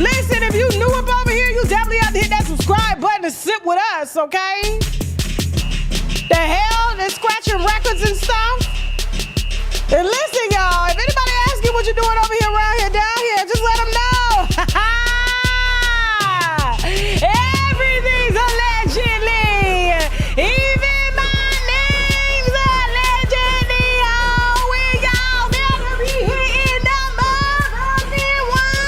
Listen, if you new up over here, you definitely have to hit that subscribe button and sit with us, okay? The hell? They're scratching records and stuff? And listen, y'all, if anybody asks you what you're doing over here, around here, down here, just let them know. Everything's allegedly. Even my name's allegedly. Oh, we y'all better be hitting the motherfucking wine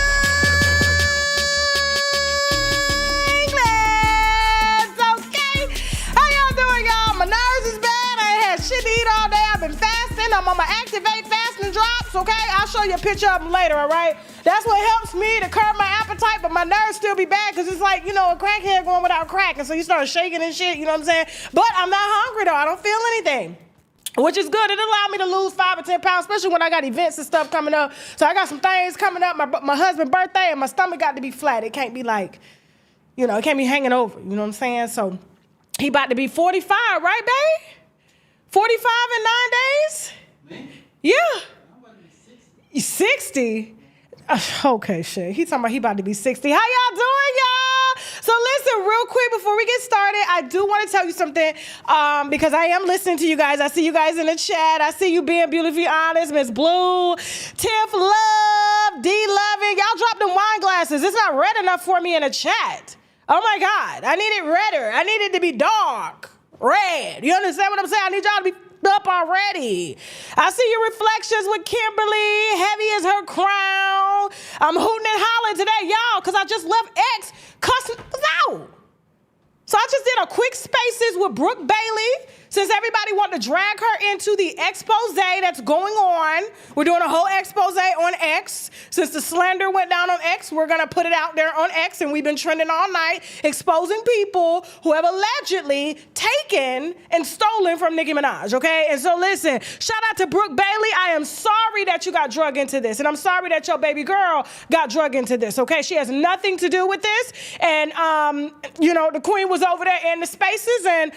glass, okay? How y'all doing, y'all? My nerves is bad. I ain't had shit to eat all day. I've been fasting. I'm on my Activate fasting drops, okay? I'll show you a picture of them later, all right? That's what helps me to curb my appetite, but my nerves still be bad because it's like, you know, a crackhead going without crack, and so you start shaking and shit, you know what I'm saying? But I'm not hungry, though. I don't feel anything, which is good. It allowed me to lose 5 or 10 pounds, especially when I got events and stuff coming up. So I got some things coming up, my husband's birthday, and my stomach got to be flat. It can't be like, you know, it can't be hanging over, you know what I'm saying? So he about to be 45, right, babe? 45 in 9 days? Me? Yeah. I'm about to be 60. 60? Okay, shit. He talking about he about to be 60. How y'all doing, y'all? So listen, real quick before we get started, I do want to tell you something because I am listening to you guys. I see you guys in the chat. I see you being beautifully honest. Miss Blue, Tiff Love, D Loving. Y'all dropped them wine glasses. It's not red enough for me in the chat. Oh, my God. I need it redder. I need it to be dark red. You understand what I'm saying? I need y'all to be up already. I see your reflections with Kimberly. Heavy as her crown. I'm hooting and hollering today, y'all, because I just left X cussing us out. So I just did a quick spaces with Brooke Bailey, since everybody wanted to drag her into the expose that's going on. We're doing a whole expose on X. Since the slander went down on X, we're going to put it out there on X, and we've been trending all night, exposing people who have allegedly taken and stolen from Nicki Minaj, okay? And so listen, shout out to Brooke Bailey. I am sorry that you got drug into this, and I'm sorry that your baby girl got drug into this, okay? She has nothing to do with this, and, you know, the queen was over there in the spaces, and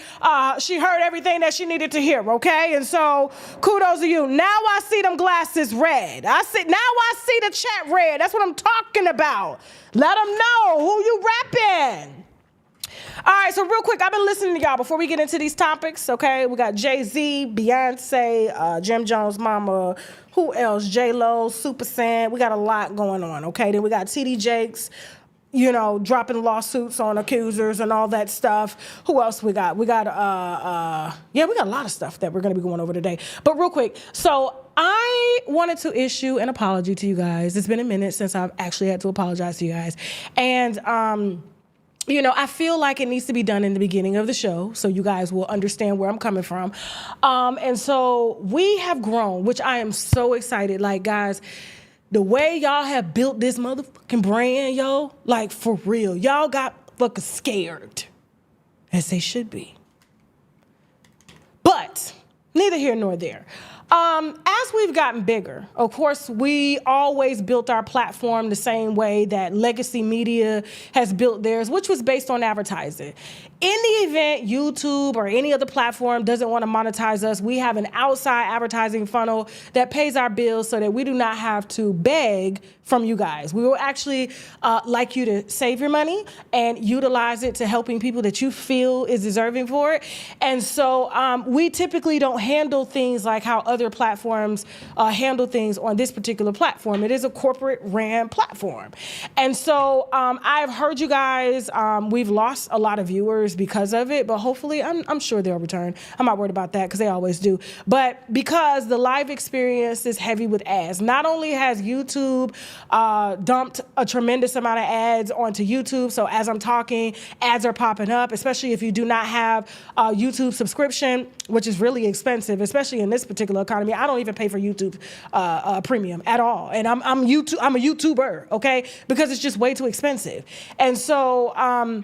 she heard everything that she needed to hear, okay? And so kudos to you. Now I see them glasses red. Now I see the chat red. That's what I'm talking about. Let them know who you repping. All right, so real quick, I've been listening to y'all before we get into these topics, okay? We got Jay-Z, Beyonce, Jim Jones' mama, who else? J-Lo, Supa San. We got a lot going on, okay? Then we got T.D. Jakes, you know, dropping lawsuits on accusers and all that stuff. Who else we got? We got, we got a lot of stuff that we're going to be going over today. But real quick, so I wanted to issue an apology to you guys. It's been a minute since I've actually had to apologize to you guys. And, you know, I feel like it needs to be done in the beginning of the show so you guys will understand where I'm coming from. And so we have grown, which I am so excited. Like, guys, the way y'all have built this motherfucking brand, yo, like, for real, y'all got fucking scared, as they should be. But neither here nor there. As we've gotten bigger, of course, we always built our platform the same way that legacy media has built theirs, which was based on advertising. In the event YouTube or any other platform doesn't want to monetize us, we have an outside advertising funnel that pays our bills so that we do not have to beg from you guys. We will actually like you to save your money and utilize it to helping people that you feel is deserving for it. And so we typically don't handle things like how other platforms handle things on this particular platform. It is a corporate ran platform. And so I've heard you guys, we've lost a lot of viewers because of it, but hopefully I'm sure they'll return. I'm not worried about that because they always do. But because the live experience is heavy with ads, not only has YouTube dumped a tremendous amount of ads onto YouTube, so as I'm talking, ads are popping up, especially if you do not have a YouTube subscription, which is really expensive, especially in this particular economy. I don't even pay for YouTube premium at all. And I'm a YouTuber, okay? Because it's just way too expensive. And so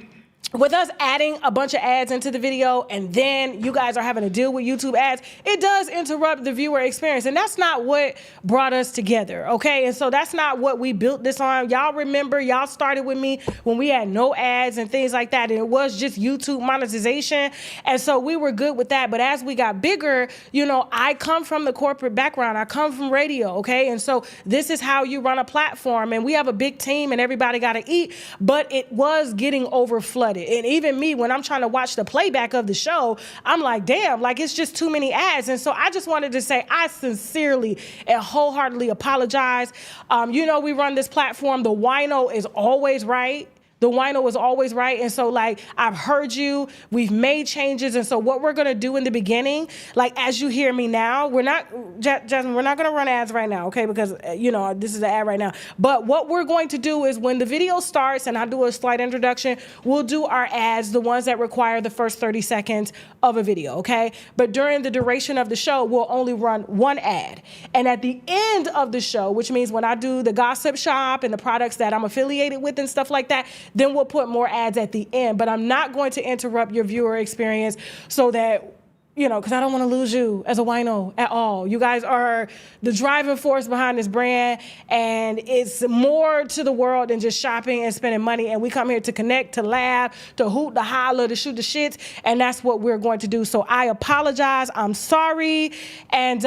with us adding a bunch of ads into the video and then you guys are having to deal with YouTube ads, it does interrupt the viewer experience. And that's not what brought us together, okay? And so that's not what we built this on. Y'all remember, y'all started with me when we had no ads and things like that, and it was just YouTube monetization. And so we were good with that. But as we got bigger, you know, I come from the corporate background. I come from radio, okay? And so this is how you run a platform. And we have a big team and everybody got to eat, but it was getting over flooded. And even me, when I'm trying to watch the playback of the show, I'm like, damn, like it's just too many ads. And so I just wanted to say I sincerely and wholeheartedly apologize. You know, we run this platform. The wino is always right. The wino is always right. And so like, I've heard you, we've made changes. And so what we're going to do in the beginning, like, as you hear me now, we're not, Jasmine, we're not going to run ads right now. Okay. Because you know, this is the ad right now, but what we're going to do is when the video starts and I do a slight introduction, we'll do our ads, the ones that require the first 30 seconds of a video. Okay. But during the duration of the show, we'll only run one ad. And at the end of the show, which means when I do the gossip shop and the products that I'm affiliated with and stuff like that, then we'll put more ads at the end. But I'm not going to interrupt your viewer experience so that, you know, because I don't want to lose you as a wino at all. You guys are the driving force behind this brand, and it's more to the world than just shopping and spending money. And we come here to connect, to laugh, to hoot, to holler, to shoot the shits, and that's what we're going to do. So I apologize. I'm sorry, and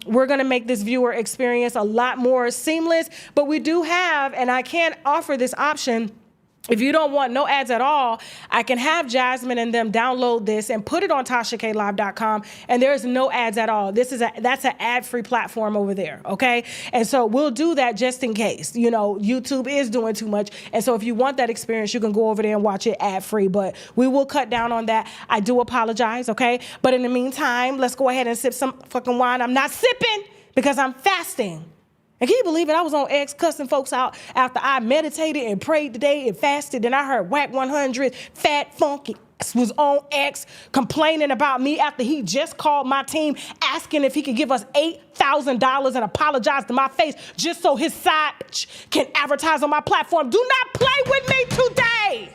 we're going to make this viewer experience a lot more seamless. But we do have, and I can't offer this option. If you don't want no ads at all, I can have Jasmine and them download this and put it on TashaKLive.com, and there's no ads at all. That's an ad-free platform over there, okay? And so we'll do that just in case. You know, YouTube is doing too much, and so if you want that experience, you can go over there and watch it ad-free, but we will cut down on that. I do apologize, okay? But in the meantime, let's go ahead and sip some fucking wine. I'm not sipping because I'm fasting. And can you believe it? I was on X cussing folks out after I meditated and prayed today and fasted. And I heard Whack 100, Fat Funky was on X complaining about me after he just called my team asking if he could give us $8,000 and apologize to my face just so his side can advertise on my platform. Do not play with me today.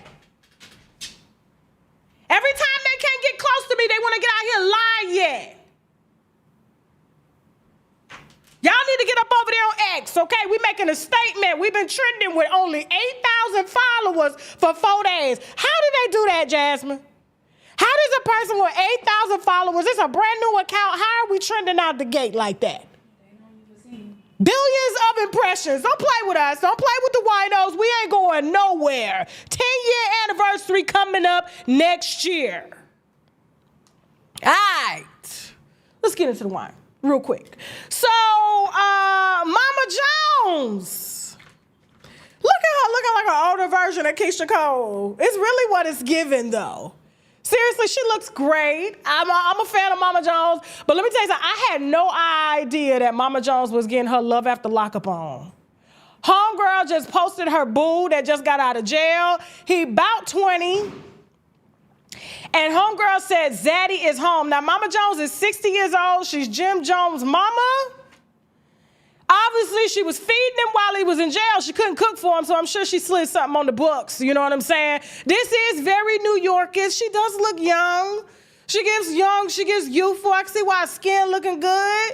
Every time they can't get close to me, they want to get out here lying yet. Y'all need to get up over there on X, okay? We making a statement. We've been trending with only 8,000 followers for 4 days. How did they do that, Jasmine? How does a person with 8,000 followers, it's a brand new account, how are we trending out the gate like that? Billions of impressions. Don't play with us. Don't play with the winos. We ain't going nowhere. 10-year anniversary coming up next year. All right. Let's get into the wine real quick. So, Mama Jones. Look at her looking like an older version of Keisha Cole. It's really what it's given, though. Seriously, she looks great. I'm a fan of Mama Jones. But let me tell you something. I had no idea that Mama Jones was getting her Love After Lockup on. Homegirl just posted her boo that just got out of jail. He about 20. And homegirl said Zaddy is home. Now, Mama Jones is 60 years old. She's Jim Jones' mama. Obviously, she was feeding him while he was in jail. She couldn't cook for him, so I'm sure she slid something on the books. You know what I'm saying? This is very New Yorkish. She does look young. She gives youthful. I can see why her skin looking good.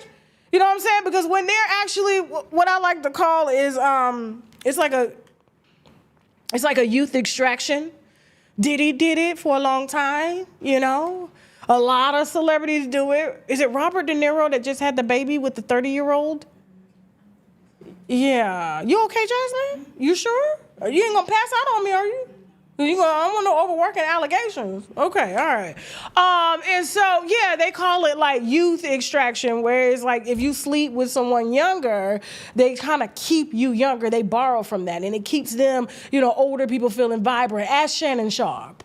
You know what I'm saying? Because when they're actually, what I like to call is, it's like a youth extraction. Diddy did it for a long time, you know? A lot of celebrities do it. Is it Robert De Niro that just had the baby with the 30-year-old? Yeah. You okay, Jasmine? You sure? You ain't gonna pass out on me, are you? I don't want no overworking allegations. Okay, all right. And so, yeah, they call it like youth extraction, where it's like if you sleep with someone younger, they kind of keep you younger. They borrow from that, and it keeps them, you know, older people feeling vibrant. Ask Shannon Sharp.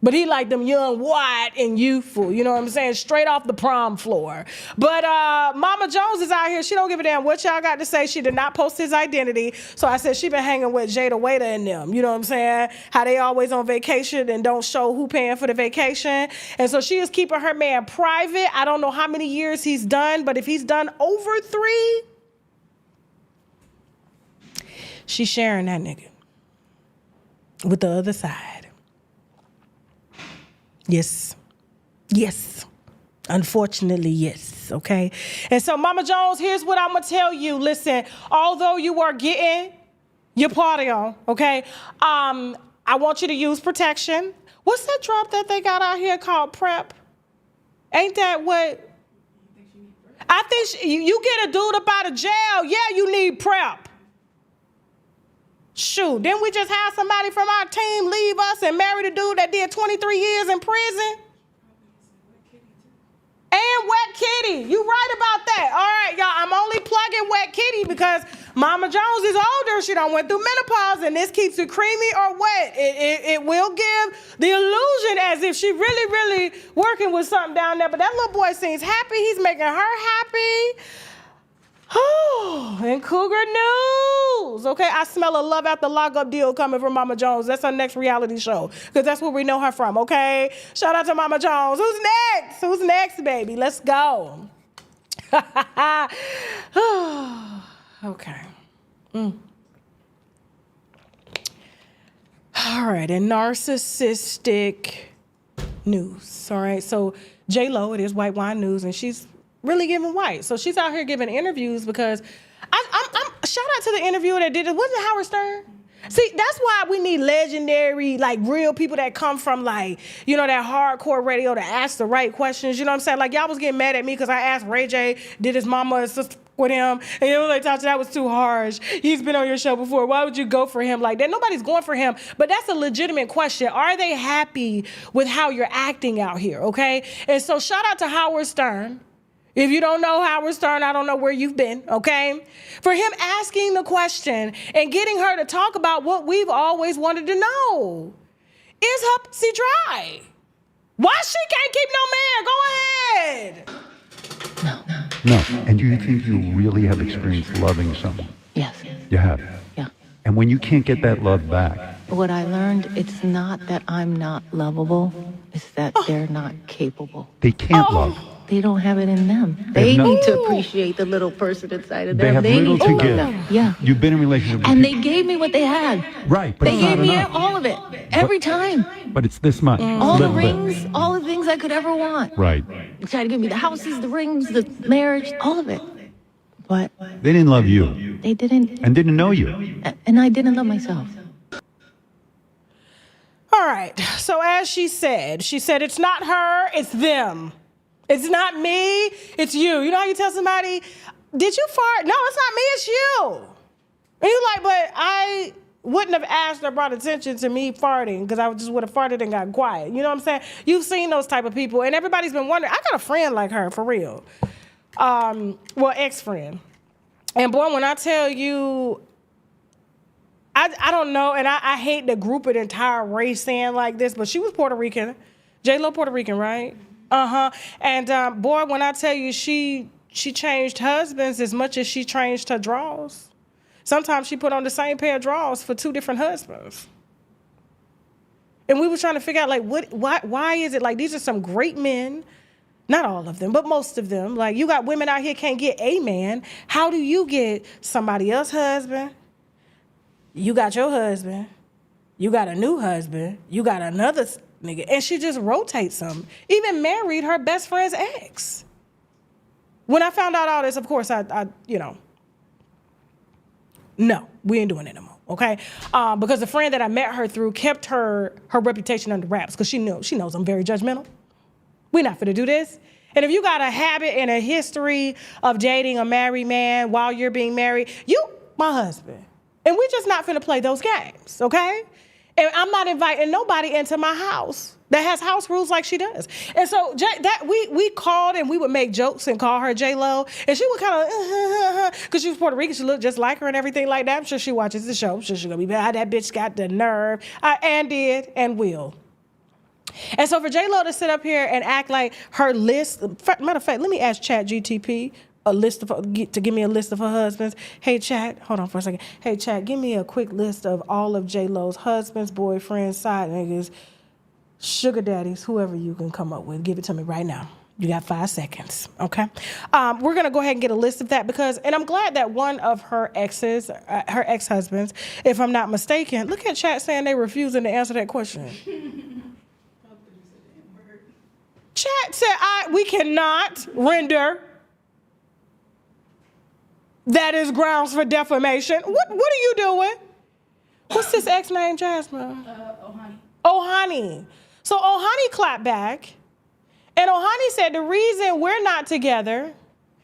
But he like them young, white, and youthful, you know what I'm saying? Straight off the prom floor. But Mama Jones is out here. She don't give a damn what y'all got to say. She did not post his identity. So I said she been hanging with Jada Waiter and them. You know what I'm saying? How they always on vacation and don't show who paying for the vacation. And so she is keeping her man private. I don't know how many years he's done, but if he's done over 3, she's sharing that nigga with the other side. Yes. Yes. Unfortunately, yes. Okay. And so, Mama Jones, here's what I'm going to tell you. Listen, although you are getting your party on, okay, I want you to use protection. What's that drop that they got out here called PrEP? Ain't that what? I think you get a dude up out of jail. Yeah, you need PrEP. Shoot, didn't we just have somebody from our team leave us and marry the dude that did 23 years in prison? And Wet Kitty. You right about that. All right, y'all, I'm only plugging Wet Kitty because Mama Jones is older. She done went through menopause, and this keeps it creamy or wet. It will give the illusion as if she really, really working with something down there. But that little boy seems happy. He's making her happy. Oh, and Cougar News. Okay, I smell a love after lockup deal coming from Mama Jones. That's her next reality show because that's where we know her from, okay? Shout out to Mama Jones. Who's next? Who's next, baby? Let's go. Okay. All right, and narcissistic news. All right, so J-Lo, it is White Wine News, and she's really giving white. So she's out here giving interviews because I'm shout out to the interviewer that did it. Wasn't it Howard Stern? See, that's why we need legendary, like real people that come from like, you know, that hardcore radio to ask the right questions. You know what I'm saying? Like y'all was getting mad at me because I asked Ray J, did his mama and sister with him? And you was like, Tasha, that was too harsh. He's been on your show before. Why would you go for him like that? Nobody's going for him. But that's a legitimate question. Are they happy with how you're acting out here? Okay. And so shout out to Howard Stern. If you don't know Howard Stern, I don't know where you've been, okay? For him asking the question and getting her to talk about what we've always wanted to know. Is her pussy dry? Why she can't keep no man? Go ahead. No. And do you think you really have experienced loving someone? Yes. You have? Yeah. And when you can't get that love back? What I learned, it's not that I'm not lovable, it's that they're not capable. They can't love. They don't have it in them. They They have need to appreciate the little person inside of They them. have little need to love give. that. Yeah. You've been in relationships with And people. they gave me what they had. Right, but They it's not gave me enough. all of it, every time. But it's this much. All the Little bit. rings, all the things I could ever want. Right. They tried to give me the houses, the rings, the marriage, all of it. But They didn't love you they didn't, and didn't know you. and I didn't love myself. All right. So as she said, it's not her, it's them. It's not me, it's you. You know how you tell somebody, did you fart? No, it's not me, it's you. And you're like, but I wouldn't have asked or brought attention to me farting because I just would have farted and got quiet. You know what I'm saying? You've seen those type of people, and everybody's been wondering. I got a friend like her, for real. Well, ex-friend. And boy, when I tell you, I don't know, and I hate to group an entire race in like this, but she was Puerto Rican. J-Lo Puerto Rican, right? And boy, when I tell you she changed husbands as much as she changed her drawers. Sometimes she put on the same pair of drawers for two different husbands. And we were trying to figure out, like, why is it like these are some great men, not all of them, but most of them. Like, you got women out here can't get a man. How do you get somebody else's husband? You got your husband. You got a new husband. You got another nigga. And she just rotates them. Even married her best friend's ex. When I found out all this, of course, I no, we ain't doing it no more, okay? Because the friend that I met her through kept her reputation under wraps because she knows I'm very judgmental. We're not finna do this. And if you got a habit and a history of dating a married man while you're being married, you my husband. And we just not finna play those games, okay? And I'm not inviting nobody into my house that has house rules like she does. And so we called and we would make jokes and call her J-Lo. And she would kind of, because she was Puerto Rican, she looked just like her and everything like that. I'm sure she watches the show. I'm sure she's going to be bad. That bitch got the nerve. And did and will. And so for J-Lo to sit up here and act like her list, matter of fact, let me ask ChatGPT to give me a list of her husbands. Hey, Chat, hold on for a second. Hey, Chat, give me a quick list of all of J-Lo's husbands, boyfriends, side niggas, sugar daddies, whoever you can come up with. Give it to me right now. You got 5 seconds, okay? We're going to go ahead and get a list of that and I'm glad that one of her exes, her ex-husbands, if I'm not mistaken, look at Chat saying they refusing to answer that question. Chat said, we cannot render. That is grounds for defamation. What are you doing? What's this ex name, Jasmine? Ohani. So Ohani clapped back. And Ohani said, the reason we're not together,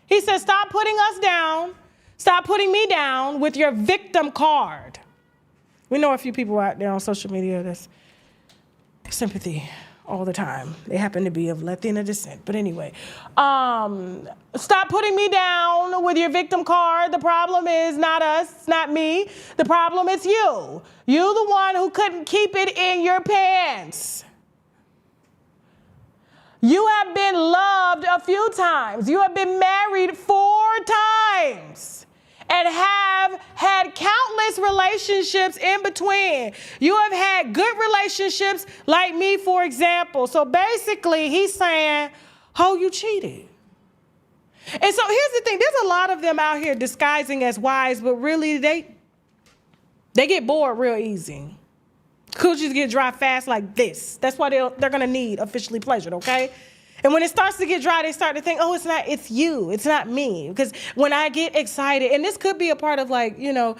he said, stop putting us down. Stop putting me down with your victim card. We know a few people out there on social media that's sympathy all the time. They happen to be of Latina descent. But anyway, stop putting me down with your victim card. The problem is not us, it's not me. The problem is you. You the one who couldn't keep it in your pants. You have been loved a few times. You have been married 4 times and have had countless relationships in between. You have had good relationships like me, for example. So basically, he's saying, oh, you cheated. And so here's the thing. There's a lot of them out here disguising as wives, but really they get bored real easy. Coochies get dry fast like this. That's why they're going to need officially pleasured, okay? And when it starts to get dry, they start to think, oh, it's you. It's not me. Because when I get excited, and this could be a part of like, you know,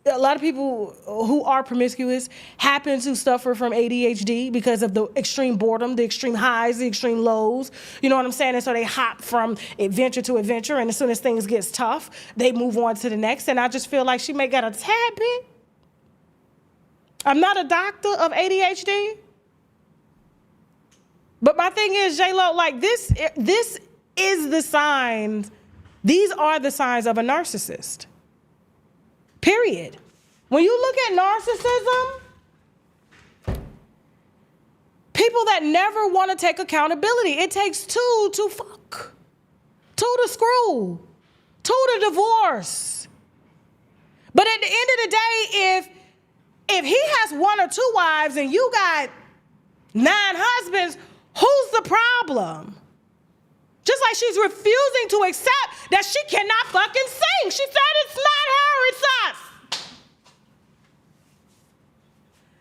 a lot of people who are promiscuous happen to suffer from ADHD because of the extreme boredom, the extreme highs, the extreme lows. You know what I'm saying? And so they hop from adventure to adventure. And as soon as things get tough, they move on to the next. And I just feel like she may got a tad bit. I'm not a doctor of ADHD. But my thing is, J-Lo, like this is the signs. These are the signs of a narcissist. Period. When you look at narcissism, people that never want to take accountability, it takes 2 to fuck, 2 to screw, 2 to divorce. But at the end of the day, if he has 1 or 2 wives and you got 9 husbands, who's the problem? Just like she's refusing to accept that she cannot fucking sing. She said it's not her, it's us.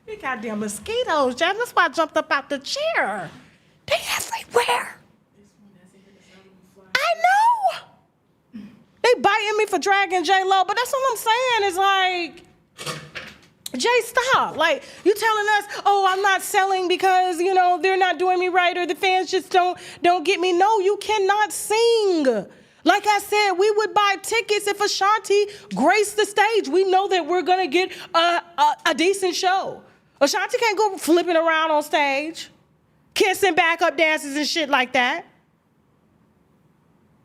You goddamn mosquitoes, Jen. That's why I jumped up out the chair. They everywhere. I know. They biting me for dragging J-Lo, but that's what I'm saying is like, Jay, stop. Like, you telling us, oh, I'm not selling because, you know, they're not doing me right or the fans just don't get me. No, you cannot sing. Like I said, we would buy tickets if Ashanti graced the stage. We know that we're going to get a decent show. Ashanti can't go flipping around on stage, kissing backup dances and shit like that.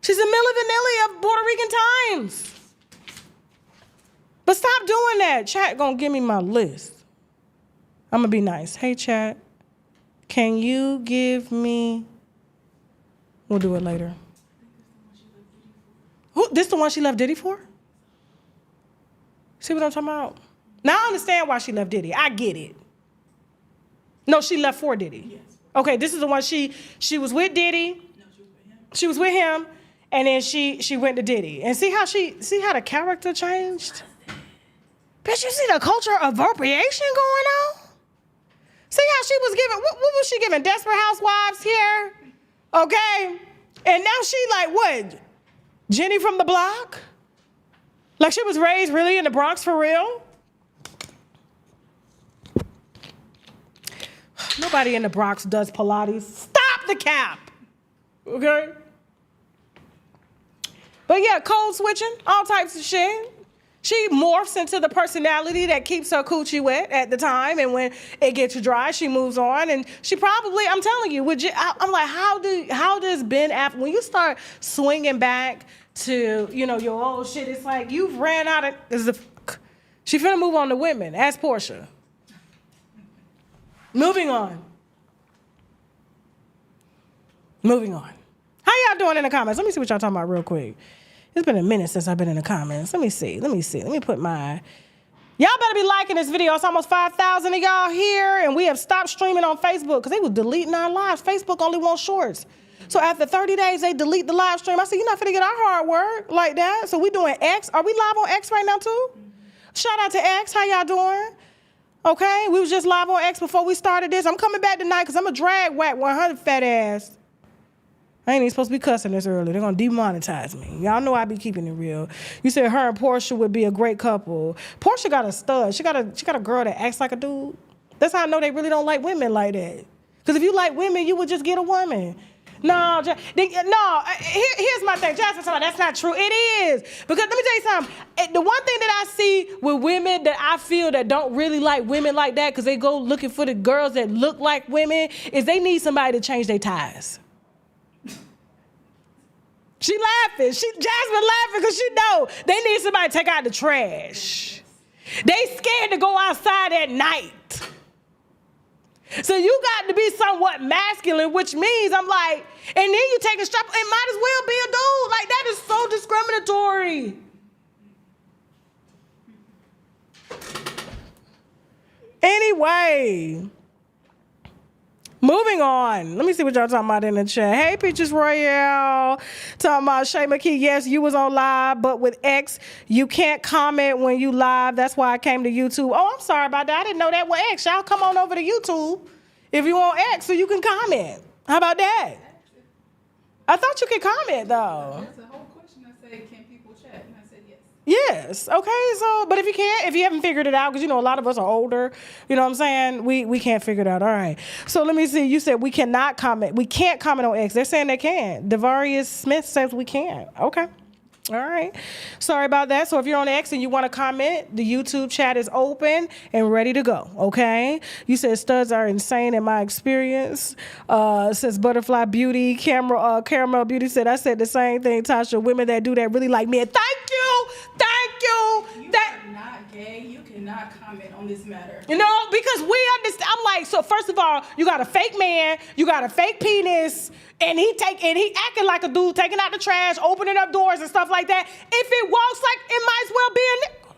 She's a Milli Vanilli of Puerto Rican times. But stop doing that. Chat gonna give me my list. I'm gonna be nice. Hey, chat, can you give me... We'll do it later. Who? This the one she left Diddy for? See what I'm talking about? Now I understand why she left Diddy. I get it. No, she left for Diddy. Yes. Okay, this is the one she was with Diddy. No, she was with him. She was with him, and then she went to Diddy. And see how the character changed? Bitch, you see the culture of appropriation going on? See how she was giving, what was she giving? Desperate Housewives here? Okay? And now she like, what? Jenny from the block? Like she was raised really in the Bronx for real? Nobody in the Bronx does Pilates. Stop the cap. Okay? But yeah, code switching, all types of shit. She morphs into the personality that keeps her coochie wet at the time, and when it gets dry, she moves on. And she probably, I'm telling you, I'm like, how does Ben Affleck, when you start swinging back to, you know, your old shit, it's like you've ran out of, she finna move on to women. Ask Portia. Moving on. How y'all doing in the comments? Let me see what y'all talking about real quick. It's been a minute since I've been in the comments. Let me see. Let me put my... Y'all better be liking this video. It's almost 5,000 of y'all here, and we have stopped streaming on Facebook because they were deleting our lives. Facebook only wants shorts. So after 30 days, they delete the live stream. I said, you're not finna get our hard work like that. So we doing X. Are we live on X right now, too? Shout out to X. How y'all doing? Okay, we was just live on X before we started this. I'm coming back tonight because I'm a drag whack 100 fat ass. I ain't even supposed to be cussing this early. They're going to demonetize me. Y'all know I be keeping it real. You said her and Portia would be a great couple. Portia got a stud. She got a girl that acts like a dude. That's how I know they really don't like women like that. Because if you like women, you would just get a woman. No, here's my thing. Jasmine, that's not true. It is. Because let me tell you something. The one thing that I see with women that I feel that don't really like women like that because they go looking for the girls that look like women is they need somebody to change their tires. She laughing. Jasmine laughing because she know they need somebody to take out the trash. They scared to go outside at night. So you got to be somewhat masculine, which means I'm like, and then you take a strap, it might as well be a dude. Like, that is so discriminatory. Anyway, moving on. Let me see what y'all talking about in the chat. Hey, Peaches Royale. Talking about Shay McKee. Yes, you was on live, but with X, you can't comment when you live. That's why I came to YouTube. Oh, I'm sorry about that. I didn't know that was X. Y'all come on over to YouTube if you want X so you can comment. How about that? I thought you could comment, though. There's a whole question that said, can people chat? And I said yes. Yes. Okay. So, but if you haven't figured it out, because, a lot of us are older, you know what I'm saying? We can't figure it out. All right. So let me see. You said we cannot comment. We can't comment on X. They're saying they can. Devarius Smith says we can. Okay. All right. Sorry about that. So if you're on X and you want to comment, the YouTube chat is open and ready to go. Okay. You said studs are insane in my experience. Says Butterfly Beauty. Caramel Beauty said, I said the same thing, Tasha. Women that do that really like men. Thank you. Thank you. You are not gay. You cannot comment on this matter. Because we understand. I'm like, so first of all, you got a fake man, you got a fake penis, and he acting like a dude, taking out the trash, opening up doors and stuff like that. If it walks like, it might as well be a nigga.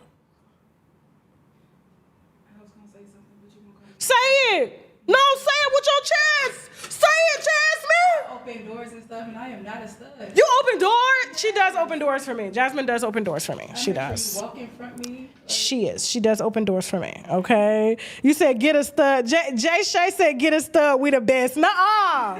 I was going to say something, but you won't come. Say it. No, say it with your chest. Say it, Jasmine. I open doors and stuff, and I am not a stud. You open doors? She does open doors for me. Jasmine does open doors for me. She does. You walk in front of me. She is. She does open doors for me. Okay. You said get a stud. Jay Shay said get a stud. We the best. Nuh-uh.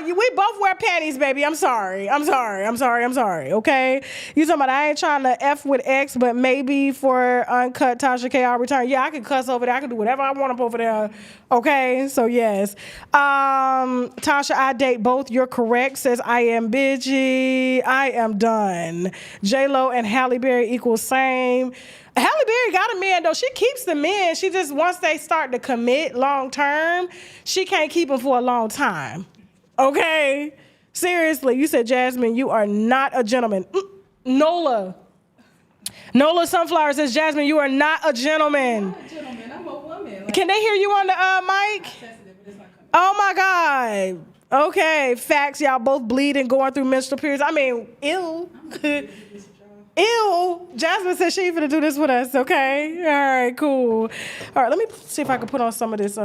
We both wear panties, baby. I'm sorry. Okay. You talking about I ain't trying to F with X, but maybe for uncut Tasha K, I'll return. Yeah, I can cuss over there. I can do whatever I want up over there. Okay. So yes. Tasha, I date both. You're correct. Says I am busy. I am done. J-Lo and Halle Berry equals same. Halle Berry got a man, though. She keeps the men. She just, once they start to commit long term, she can't keep them for a long time. Okay? Seriously, you said, Jasmine, you are not a gentleman. Nola Sunflower says, Jasmine, you are not a gentleman. I'm not a gentleman. I'm a woman. Can they hear you on the mic? Sensitive, but it's not coming. Oh, my God. Okay, facts. Y'all both bleeding, going through menstrual periods. I mean, ew. Ew. Jasmine said she ain't finna do this with us, okay? All right, cool. All right, let me see if I can put on some of this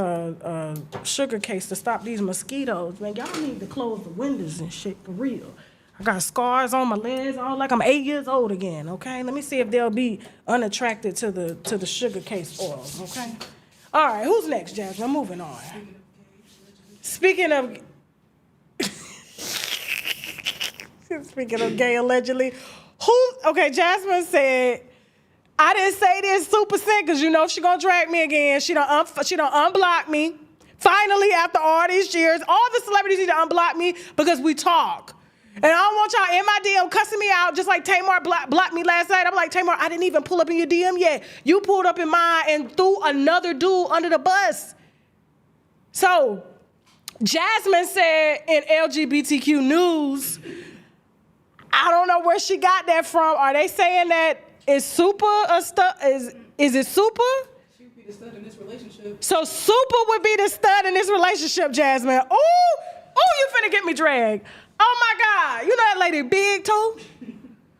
sugar case to stop these mosquitoes. Man, y'all need to close the windows and shit for real. I got scars on my legs, all like I'm 8 years old again, okay? Let me see if they'll be unattracted to the sugar case oil, okay? All right, who's next, Jasmine? I'm moving on. Speaking of gay, allegedly. Okay, Jasmine said, I didn't say this Supa sent because she gonna drag me again. She done unblock me. Finally, after all these years, all the celebrities need to unblock me because we talk. And I don't want y'all in my DM cussing me out just like Tamar blocked me last night. I'm like, Tamar, I didn't even pull up in your DM yet. You pulled up in mine and threw another dude under the bus. So, Jasmine said in LGBTQ news, I don't know where she got that from. Are they saying that is Supa a stud? Is it Supa? She would be the stud in this relationship. So Supa would be the stud in this relationship, Jasmine. Ooh, you finna get me dragged. Oh my God, you know that lady big too?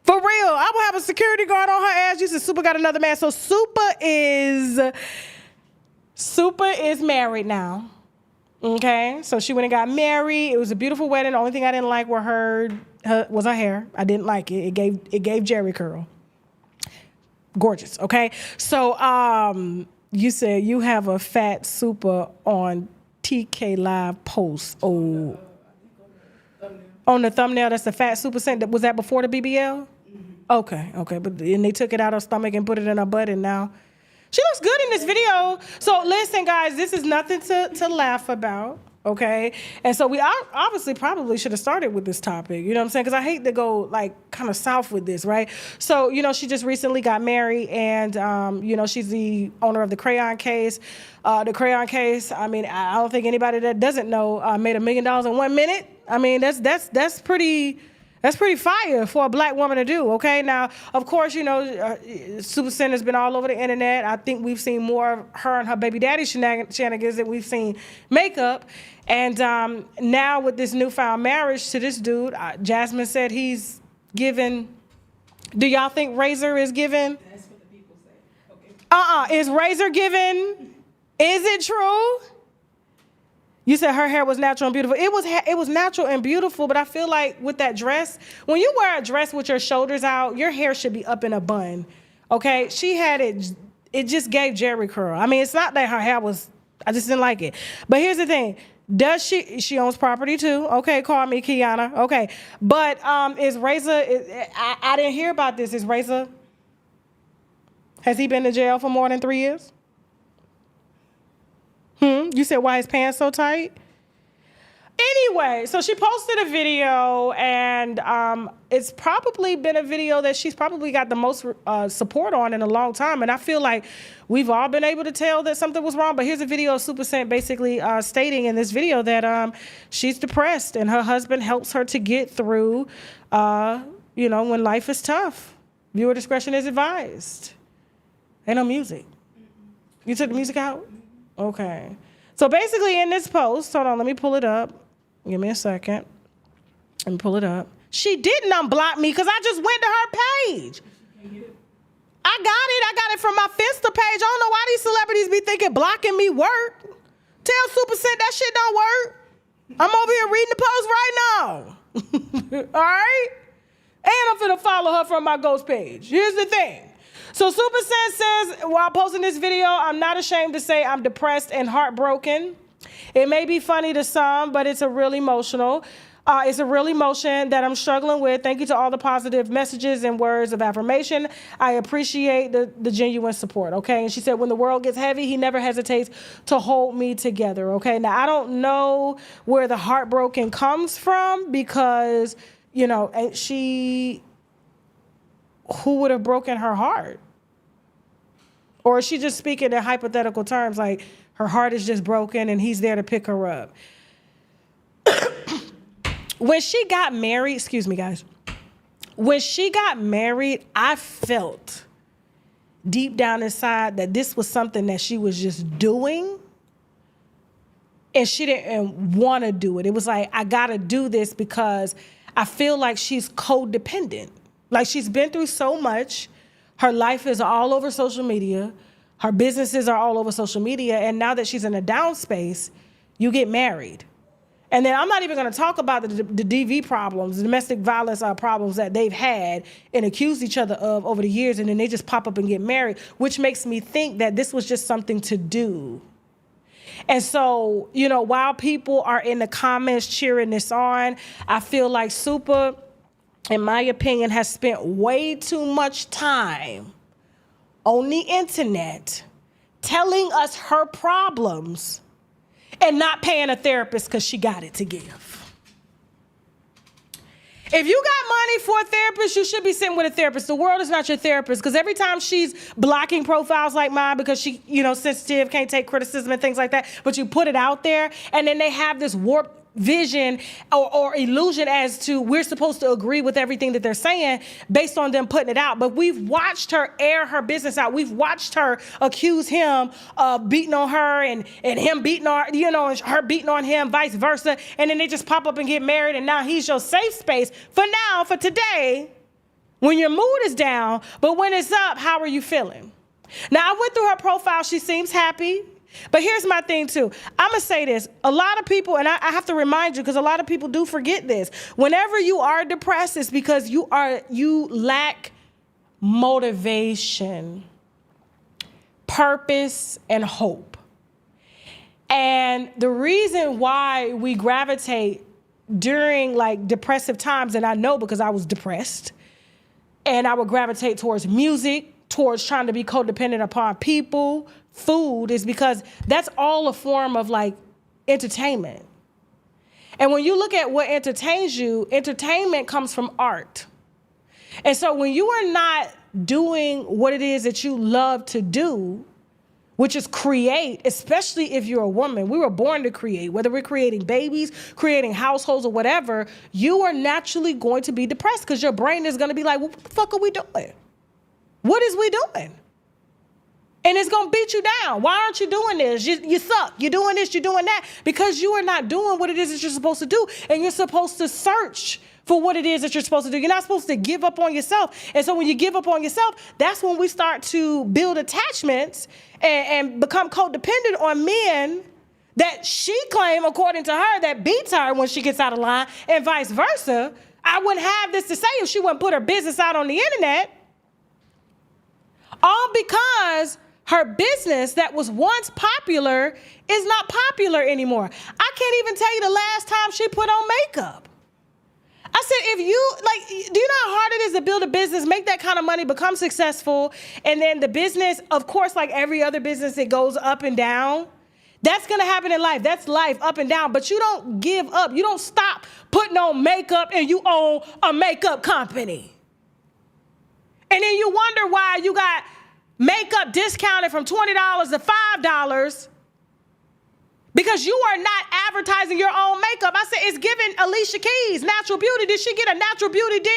For real, I will have a security guard on her ass. You said Supa got another man. So Supa is married now. Okay, so she went and got married. It was a beautiful wedding. The only thing I didn't like was her hair. I didn't like it. It gave Jerry curl. Gorgeous. Okay, so you said you have a fat Supa on TK Live post. Oh, On the thumbnail, that's the fat Supa scent. Was that before the BBL? Okay. But and they took it out of her stomach and put it in her butt, and now she looks good in this video. So listen, guys, this is nothing to laugh about. Okay, and so we obviously probably should have started with this topic, you know what I'm saying? Because I hate to go like kind of south with this, right? So, you know, she just recently got married, and, you know, she's the owner of the Crayon Case. The Crayon Case, I mean, I don't think anybody that doesn't know made $1 million in 1 minute. I mean, that's pretty fire for a black woman to do, okay? Now, of course, you know, Supa Scent has been all over the internet. I think we've seen more of her and her baby daddy shenanigans than we've seen makeup. And now with this newfound marriage to this dude, Jasmine said he's given. Do y'all think Razor is given? That's what the people say. Okay. Is Razor given? Is it true? You said her hair was natural and beautiful. It was natural and beautiful, but I feel like with that dress, when you wear a dress with your shoulders out, your hair should be up in a bun. Okay? She had it just gave Jerry curl. I mean, it's not that her hair was, I just didn't like it. But here's the thing. Does she owns property too? Okay, call me Kiana. Okay. But is Razor, I didn't hear about this. Is Razor, has he been to jail for more than 3 years? You said why his pants so tight? Anyway, so she posted a video, and it's probably been a video that she's probably got the most support on in a long time. And I feel like we've all been able to tell that something was wrong. But here's a video of Supa Scent basically stating in this video that she's depressed, and her husband helps her to get through, you know, when life is tough. Viewer discretion is advised. Ain't no music. You took the music out? Okay. So basically in this post, hold on, let me pull it up. Give me a second. Let me pull it up. She didn't unblock me because I just went to her page. I got it from my Finsta page. I don't know why these celebrities be thinking blocking me work. Tell Supa Scent that shit don't work. I'm over here reading the post right now. All right? And I'm finna follow her from my ghost page. Here's the thing. So Supa Scent says, while posting this video, I'm not ashamed to say I'm depressed and heartbroken. It may be funny to some, but it's a real emotional. It's a real emotion that I'm struggling with. Thank you to all the positive messages and words of affirmation. I appreciate the genuine support, okay? And she said, when the world gets heavy, he never hesitates to hold me together, okay? Now, I don't know where the heartbroken comes from because, you know, who would have broken her heart? Or is she just speaking in hypothetical terms, like her heart is just broken and he's there to pick her up? When she got married, excuse me, guys. When she got married, I felt deep down inside that this was something that she was just doing and she didn't want to do it. It was like, I got to do this because I feel like she's codependent. Like she's been through so much. Her life is all over social media. Her businesses are all over social media. And now that she's in a down space, you get married. And then I'm not even going to talk about the DV problems, the domestic violence problems that they've had and accused each other of over the years. And then they just pop up and get married, which makes me think that this was just something to do. And so, you know, while people are in the comments cheering this on, I feel like Supa, in my opinion, has spent way too much time on the internet telling us her problems and not paying a therapist because she got it to give. If you got money for a therapist, you should be sitting with a therapist. The world is not your therapist because every time she's blocking profiles like mine because she, you know, sensitive, can't take criticism and things like that, but you put it out there and then they have this warped vision or illusion as to we're supposed to agree with everything that they're saying based on them putting it out. But we've watched her air her business out. We've watched her accuse him of beating on her and him beating on, you know, and her beating on him, vice versa. And then they just pop up and get married. And now he's your safe space for now, for today, when your mood is down. But when it's up, how are you feeling? Now, I went through her profile. She seems happy. But here's my thing, too. I'm going to say this. A lot of people, and I have to remind you, because a lot of people do forget this. Whenever you are depressed, it's because you lack motivation, purpose, and hope. And the reason why we gravitate during like depressive times, and I know because I was depressed, and I would gravitate towards music, towards trying to be codependent upon people, food, is because that's all a form of like entertainment. And when you look at what entertains you, entertainment comes from art. And so when you are not doing what it is that you love to do, which is create, especially if you're a woman, we were born to create, whether we're creating babies, creating households or whatever, you are naturally going to be depressed because your brain is going to be like, well, what the fuck are we doing? What is we doing? And it's gonna beat you down. Why aren't you doing this? You suck. You're doing this, you're doing that. Because you are not doing what it is that you're supposed to do. And you're supposed to search for what it is that you're supposed to do. You're not supposed to give up on yourself. And so when you give up on yourself, that's when we start to build attachments and become codependent on men that she claimed, according to her, that beats her when she gets out of line, and vice versa. I wouldn't have this to say if she wouldn't put her business out on the internet. All because her business that was once popular is not popular anymore. I can't even tell you the last time she put on makeup. I said, if you, like, do you know how hard it is to build a business, make that kind of money, become successful, and then the business, of course, like every other business, it goes up and down. That's gonna happen in life. That's life, up and down. But you don't give up. You don't stop putting on makeup and you own a makeup company. And then you wonder why you got makeup discounted from $20 to $5 because you are not advertising your own makeup. I said, it's giving Alicia Keys natural beauty. Did she get a natural beauty deal?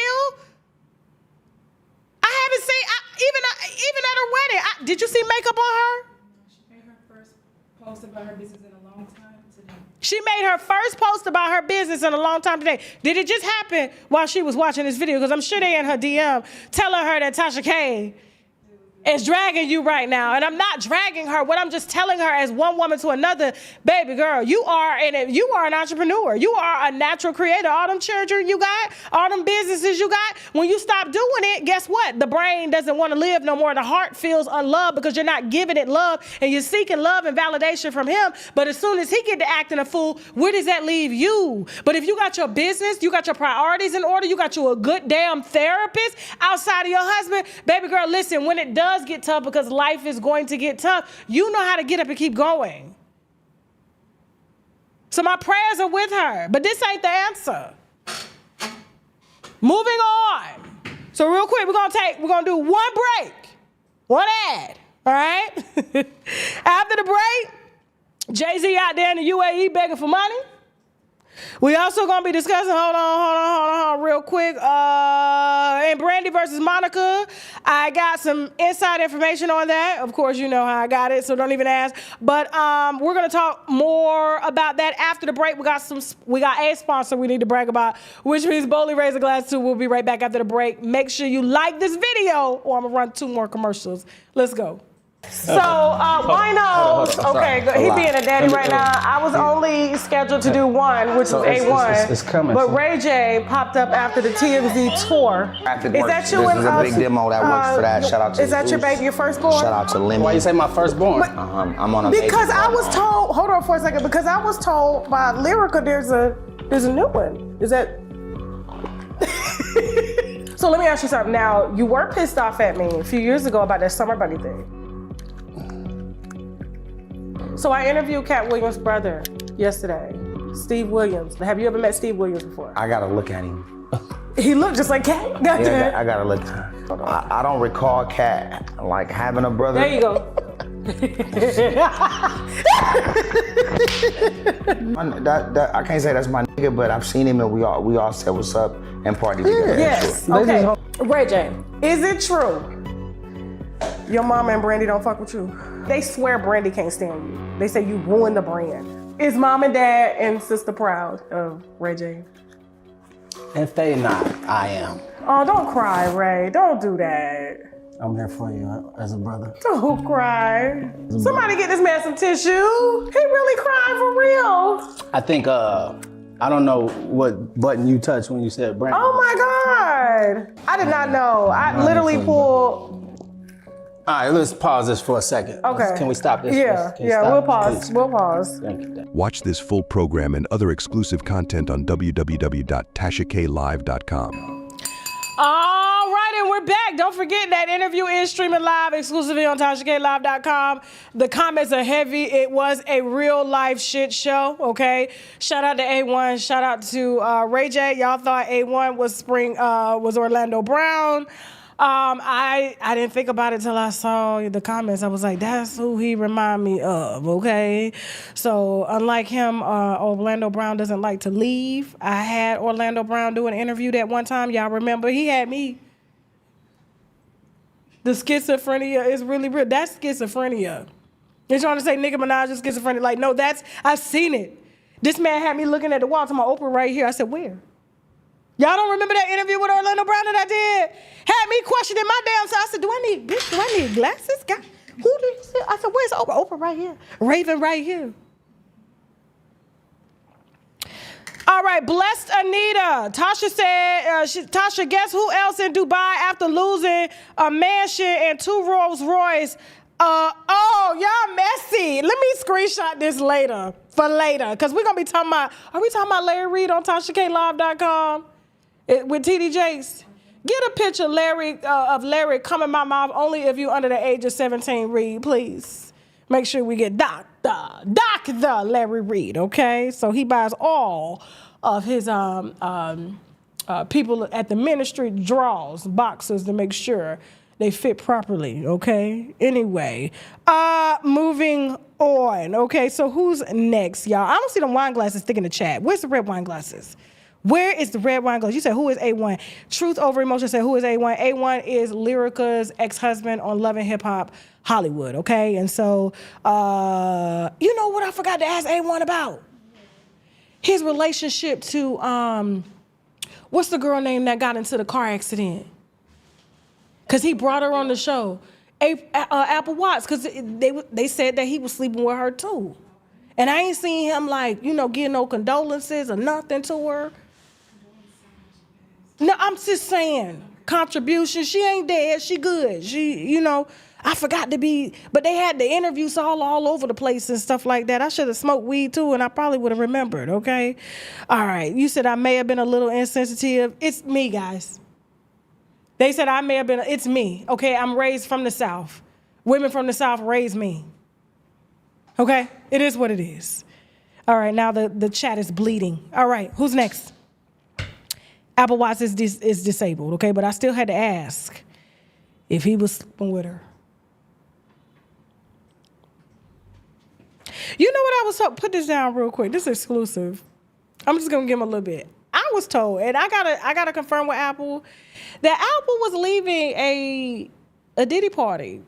I haven't seen, even at her wedding. Did you see makeup on her? She made her first post about her business in a long time today. She made her first post about her business in a long time today. Did it just happen while she was watching this video? Because I'm sure they in her DM telling her that Tasha K is dragging you right now. And I'm not dragging her. What I'm just telling her as one woman to another, baby girl, you are an entrepreneur. You are a natural creator. All them children you got, all them businesses you got, when you stop doing it, guess what? The brain doesn't want to live no more. The heart feels unloved because you're not giving it love and you're seeking love and validation from him. But as soon as he get to acting a fool, where does that leave you? But if you got your business, you got your priorities in order, you got you a good damn therapist outside of your husband, baby girl, listen, when it does get tough, because life is going to get tough, you know how to get up and keep going. So my prayers are with her, but this ain't the answer. Moving on. So real quick, we're gonna do one break, one ad, all right? After the break, Jay-Z out there in the UAE begging for money. We also gonna be discussing, hold on, real quick. In Brandy versus Monica, I got some inside information on that. Of course, you know how I got it, so don't even ask. But we're gonna talk more about that after the break. We got a sponsor we need to brag about, which means Boldly Raise a Glass too. We'll be right back after the break. Make sure you like this video, or I'm gonna run 2 more commercials. Let's go. So, winos, okay, he being a daddy right now. I was only scheduled to do one, which was A1. It's coming. But Ray J popped up after the TMZ tour. Is that you? This is a big demo that works for that. Shout out to Is that your baby, your firstborn? Shout out to Lemmy. Why you say my firstborn? I'm on a Because I was told, hold on for a second, because I was told by Lyrica there's a new one. Is that? So let me ask you something. Now, you were pissed off at me a few years ago about that Summer Buddy thing. So I interviewed Cat Williams' brother yesterday, Steve Williams. Have you ever met Steve Williams before? I gotta look at him. He looked just like Cat. Yeah, I gotta look at him. I don't recall Cat like having a brother. There you go. I can't say that's my nigga, but I've seen him and we all said what's up and party together. Yes. Okay. Ray J, is it true your mama and Brandy don't fuck with you? They swear Brandy can't stand you. They say you ruined the brand. Is mom and dad and sister proud of Ray J? If they not, I am. Oh, don't cry, Ray. Don't do that. I'm here for you as a brother. Don't cry. Somebody get this man some tissue. He really crying for real. I think, I don't know what button you touched when you said Brandy. Oh my God. I did not know. I literally pulled All right, let's pause this for a second. Okay. Can we stop this? Yeah, Can you yeah, stop? we'll pause. Please. We'll pause. Thank you. Watch this full program and other exclusive content on www.TashaKLive.com. All right, and we're back. Don't forget that interview is streaming live exclusively on TashaKLive.com. The comments are heavy. It was a real life shit show, okay? Shout out to A1. Shout out to Ray J. Y'all thought A1 was Orlando Brown. I didn't think about it till I saw the comments. I was like, that's who he remind me of, okay? So unlike him, Orlando Brown doesn't like to leave. I had Orlando Brown do an interview that one time. Y'all remember? He had me. The schizophrenia is really real. That's schizophrenia. They're trying to say Nicki Minaj is schizophrenic. Like, no, I've seen it. This man had me looking at the wall to my Oprah right here. I said, where? Y'all don't remember that interview with Orlando Brown that I did? Had me questioning my damn self. I said, do I need glasses? God, who did you say? I said, where's Oprah? Oprah right here. Raven right here. All right, blessed Anita. Tasha said, Tasha, guess who else in Dubai after losing a mansion and 2 Rolls Royce? Y'all messy. Let me screenshot this later, because we're going to be talking about, are we talking about Larry Reid on TashaKLive.com? With TD Jakes. Get a picture, Larry, of Larry coming my mouth only if you're under the age of 17, Reid, please. Make sure we get Dr. Larry Reid, okay? So he buys all of his people at the ministry draws, boxes to make sure they fit properly, okay? Anyway, moving on, okay? So who's next, y'all? I don't see the wine glasses thick in the chat. Where's the red wine glasses? Where is the red wine glasses? You said, who is A1? Truth Over Emotion said, who is A1? A1 is Lyrica's ex-husband on Love and Hip Hop Hollywood, okay? And so, you know what I forgot to ask A1 about? His relationship to, what's the girl name that got into the car accident? Because he brought her on the show. Apple Watts, because they said that he was sleeping with her too. And I ain't seen him give no condolences or nothing to her. No, I'm just saying, contribution. She ain't dead. She good. I forgot to be, but they had the interviews all over the place and stuff like that. I should have smoked weed too, and I probably would have remembered, okay? All right, you said I may have been a little insensitive. It's me, guys. They said I may have been, it's me, okay? I'm raised from the South. Women from the South raised me. Okay? It is what it is. All right, now the chat is bleeding. All right, who's next? Apple Watts is disabled, okay? But I still had to ask if he was sleeping with her. You know what I was told? Put this down real quick. This is exclusive. I'm just gonna give him a little bit. I was told, and I gotta confirm with Apple, that Apple was leaving a Diddy party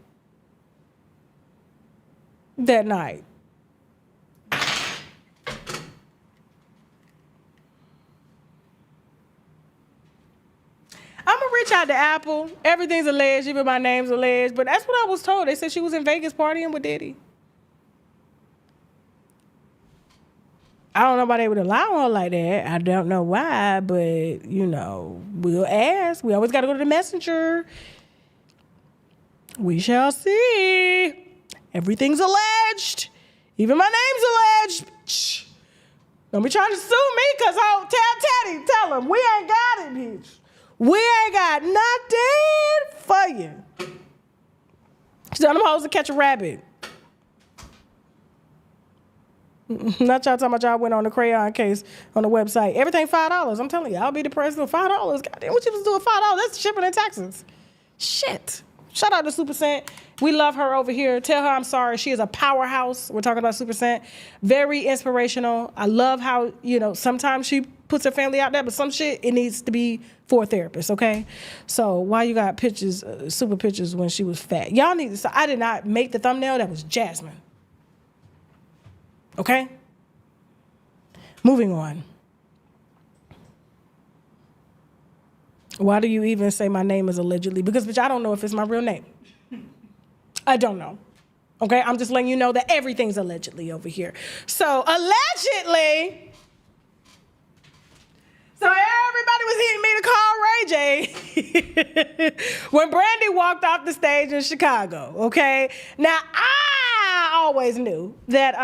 that night. I'm gonna reach out to Apple. Everything's alleged, even my name's alleged, but that's what I was told. They said she was in Vegas partying with Diddy. I don't know why they would allow her like that. I don't know why, but, we'll ask. We always got to go to the messenger. We shall see. Everything's alleged. Even my name's alleged. Shh. Don't be trying to sue me, because tell him, we ain't got it, bitch. We ain't got nothing for you. Tell them hoes to catch a rabbit. Not y'all talking about y'all went on the crayon case on the website. Everything $5. I'm telling you, I'll be depressed with $5. Goddamn, what you was doing $5? That's shipping and taxes. Shit. Shout out to Super Scent. We love her over here. Tell her I'm sorry. She is a powerhouse. We're talking about Super Scent. Very inspirational. I love how, sometimes she puts her family out there, but some shit, it needs to be for a therapist, okay? So why you got pictures, super pictures when she was fat? Y'all need to, I did not make the thumbnail. That was Jasmine. Okay? Moving on. Why do you even say my name is allegedly? Because, bitch, I don't know if it's my real name. I don't know. Okay? I'm just letting you know that everything's allegedly over here. So, allegedly. So, everybody Everybody was hitting me to call Ray J when Brandy walked off the stage in Chicago, okay? Now, I always knew that,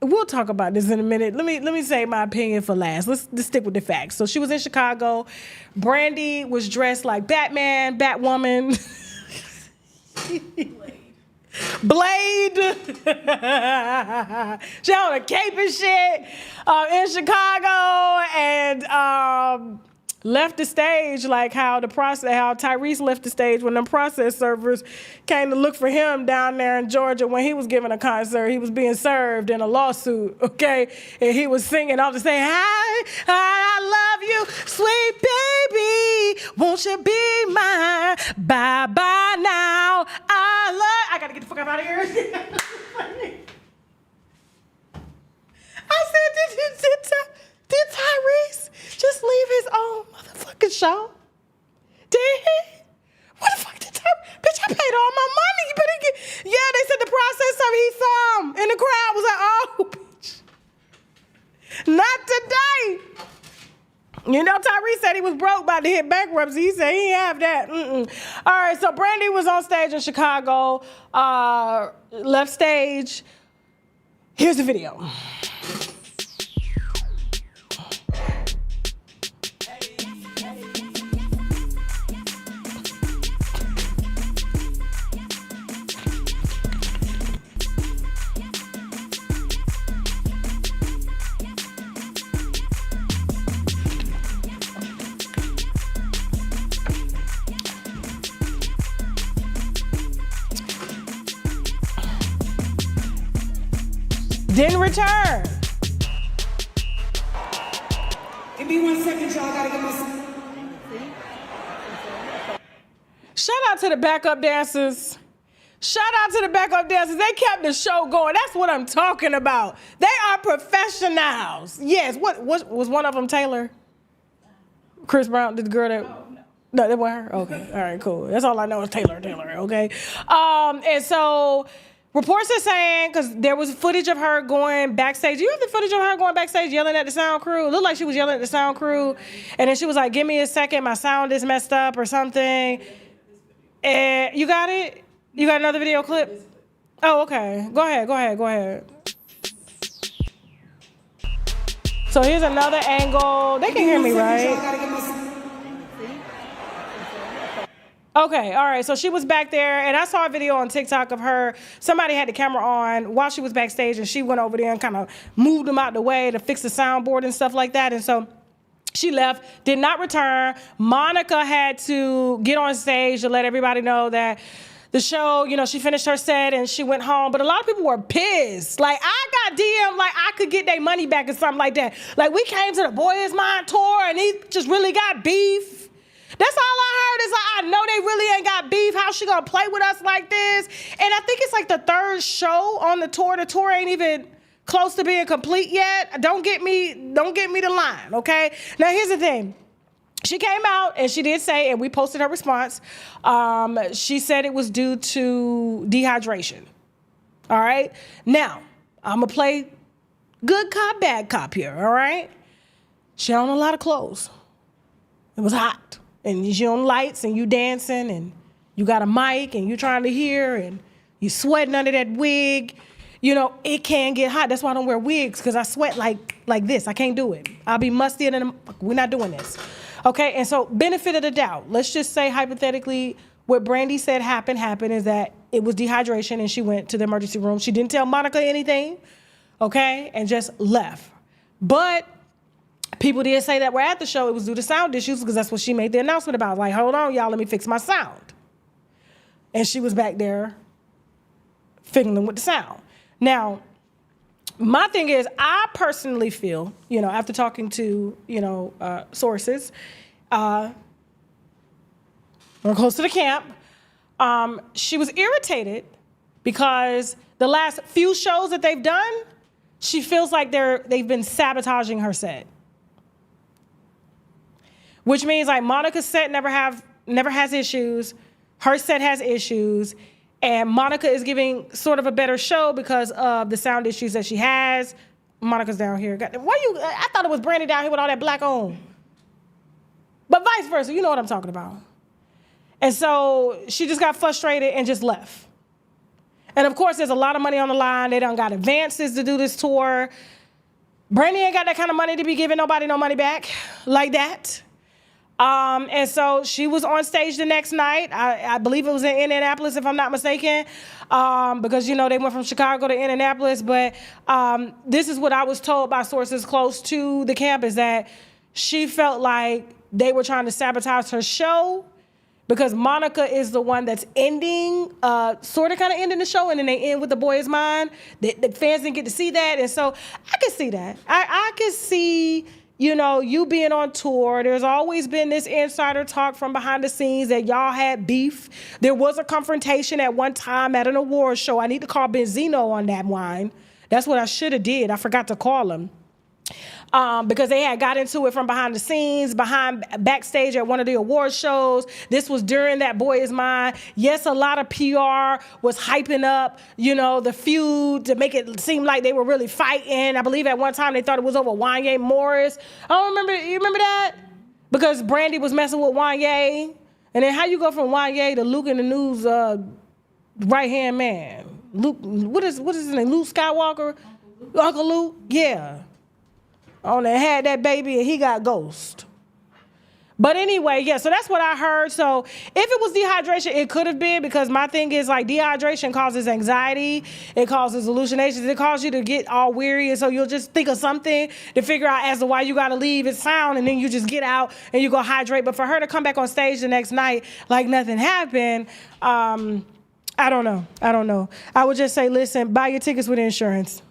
we'll talk about this in a minute. Let me say my opinion for last. Let's stick with the facts. So she was in Chicago. Brandy was dressed like Batman, Batwoman. Blade. She on a cape and shit in Chicago, and left the stage like how Tyrese left the stage when them process servers came to look for him down there in Georgia when he was giving a concert. He was being served in a lawsuit, okay? And he was singing all to say, hi, I love you, sweet baby, won't you be mine? Bye-bye now, I gotta get the fuck out of here. I said, did Tyrese just leave his own motherfucking show? Did he? What the fuck did Tyrese? Bitch, I paid all my money. You better get. Yeah, they said the process server, he saw him. And the crowd was like, oh, bitch. Not today. You know, Tyrese said he was broke, about to hit bankruptcy. He said he didn't have that. All right, so Brandy was on stage in Chicago, left stage. Here's the video. Didn't return. Give me 1 second, y'all. Gotta get my. Shout out to the backup dancers. Shout out to the backup dancers. They kept the show going. That's what I'm talking about. They are professionals. Yes. What was one of them Taylor? Chris Brown, the girl that. No, that wasn't her? Okay. All right, cool. That's all I know is Taylor, okay? And so reports are saying, because there was footage of her going backstage. You have the footage of her going backstage yelling at the sound crew? It looked like she was yelling at the sound crew. And then she was like, give me a second, my sound is messed up or something. And you got it? You got another video clip? Oh, okay. Go ahead. So here's another angle. They can hear me, right? Okay, all right, so she was back there, and I saw a video on TikTok of her. Somebody had the camera on while she was backstage, and she went over there and kind of moved them out the way to fix the soundboard and stuff like that. And so she left, did not return. Monica had to get on stage to let everybody know that the show, you know, she finished her set and she went home. But a lot of people were pissed. Like, I got DM like I could get their money back or something like that. Like, we came to the Boy Is Mine tour, and he just really got beef. That's all I heard is like, I know they really ain't got beef. How she gonna play with us like this? And I think it's like the third show on the tour. The tour ain't even close to being complete yet. Don't get me the line, okay? Now here's the thing. She came out and she did say, and we posted her response, she said it was due to dehydration. All right? Now, I'm gonna play good cop, bad cop here, all right? She owned a lot of clothes. It was hot. And you on lights and you dancing and you got a mic and you trying to hear and you sweating under that wig. You know, it can get hot. That's why I don't wear wigs, because I sweat like this. I can't do it. I'll be musty and we're not doing this. Okay, and so benefit of the doubt. Let's just say hypothetically what Brandy said happened is that it was dehydration and she went to the emergency room. She didn't tell Monica anything, okay, and just left. But people did say that were at the show it was due to sound issues, because that's what she made the announcement about. Like, hold on, y'all, let me fix my sound. And she was back there fiddling with the sound. Now, my thing is, I personally feel, you know, after talking to, you know, sources, or close to the camp, she was irritated because the last few shows that they've done, she feels like they've been sabotaging her set. Which means like Monica's set never has issues, her set has issues, and Monica is giving sort of a better show because of the sound issues that she has. Monica's down here. I thought it was Brandy down here with all that black on. But vice versa, you know what I'm talking about. And so she just got frustrated and just left. And of course, there's a lot of money on the line. They done got advances to do this tour. Brandy ain't got that kind of money to be giving nobody no money back like that. And so she was on stage the next night. I believe it was in Indianapolis, if I'm not mistaken, because, you know, they went from Chicago to Indianapolis. But this is what I was told by sources close to the camp, is that she felt like they were trying to sabotage her show because Monica is the one that's ending, sort of kind of ending the show, and then they end with The Boy Is Mine. The fans didn't get to see that, and so I could see that. I could see, you know, you being on tour. There's always been this insider talk from behind the scenes that y'all had beef. There was a confrontation at one time at an awards show. I need to call Benzino on that wine. That's what I should have did. I forgot to call him. Because they had got into it from behind the scenes, backstage at one of the award shows. This was during That Boy Is Mine. Yes, a lot of PR was hyping up, you know, the feud to make it seem like they were really fighting. I believe at one time they thought it was over Wanye Morris. I don't remember. You remember that? Because Brandy was messing with Wanye. And then how you go from Wanye to Luke in the News right-hand man? Luke, what is his name? Luke Skywalker? Uncle Luke? Yeah. Only had that baby and he got ghost. But anyway, yeah, so that's what I heard. So if it was dehydration, it could have been, because my thing is like dehydration causes anxiety. It causes hallucinations. It causes you to get all weary. And so you'll just think of something to figure out as to why you got to leave it sound. And then you just get out and you go hydrate. But for her to come back on stage the next night like nothing happened, I don't know. I would just say, listen, buy your tickets with insurance.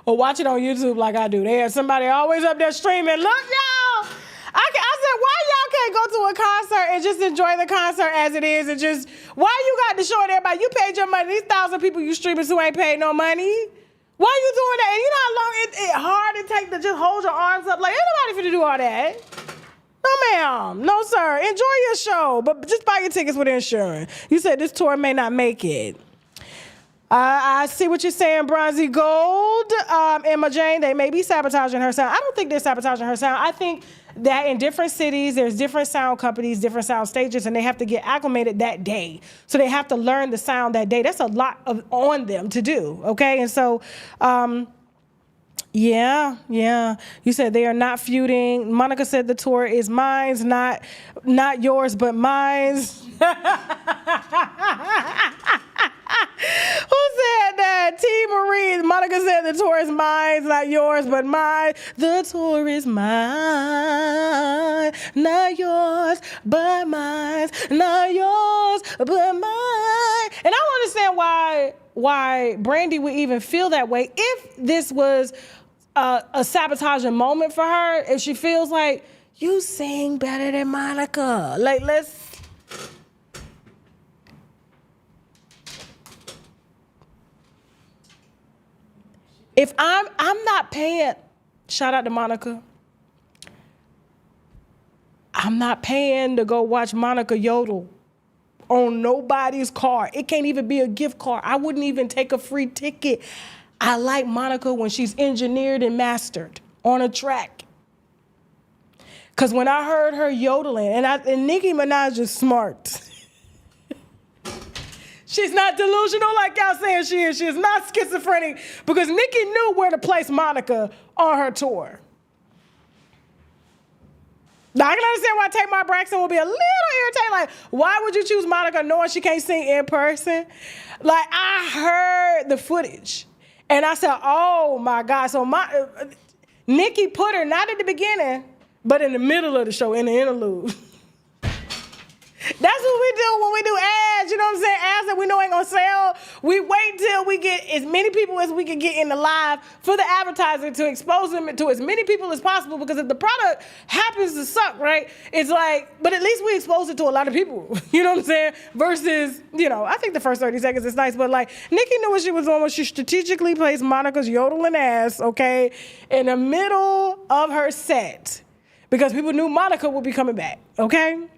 Or watch it on YouTube like I do. They have somebody always up there streaming. Look, y'all. I said, why y'all can't go to a concert and just enjoy the concert as it is, and just, why you got to show everybody you paid your money? These 1,000 people you streamers who ain't paid no money. Why you doing that? And you know how long it's hard to take to just hold your arms up? Like, ain't nobody finna do all that. No, ma'am. No, sir. Enjoy your show, but just buy your tickets with insurance. You said this tour may not make it. I see what you're saying, Bronzy Gold. Emma Jane, they may be sabotaging her sound. I don't think they're sabotaging her sound. I think that in different cities, there's different sound companies, different sound stages, and they have to get acclimated that day. So they have to learn the sound that day. That's a lot on them to do, okay? And so, yeah. You said they are not feuding. Monica said the tour is mine's, not yours, but mine's. Who said that? T. Marie. Monica said the tour is mine, not yours, but mine. The tour is mine, not yours, but mine. Not yours, but mine. And I don't understand why Brandy would even feel that way if this was a sabotaging moment for her. If she feels like, you sing better than Monica. Like, let's. If I'm not paying, shout out to Monica. I'm not paying to go watch Monica yodel on nobody's car. It can't even be a gift card. I wouldn't even take a free ticket. I like Monica when she's engineered and mastered on a track. Because when I heard her yodeling, and Nicki Minaj is smart. She's not delusional like y'all saying she is. She is not schizophrenic, because Nicki knew where to place Monica on her tour. Now, I can understand why Tamar Braxton will be a little irritated. Like, why would you choose Monica knowing she can't sing in person? Like, I heard the footage, and I said, oh, my God. So Nicki put her not at the beginning, but in the middle of the show, in the interlude. That's what we do when we do ads, you know what I'm saying? Ads that we know ain't gonna sell. We wait till we get as many people as we can get in the live for the advertiser to expose them to as many people as possible, because if the product happens to suck, right, it's like, but at least we expose it to a lot of people, you know what I'm saying? Versus, you know, I think the first 30 seconds is nice, but like, Nicki knew what she was doing when she strategically placed Monica's yodeling ass, okay, in the middle of her set, because people knew Monica would be coming back, okay?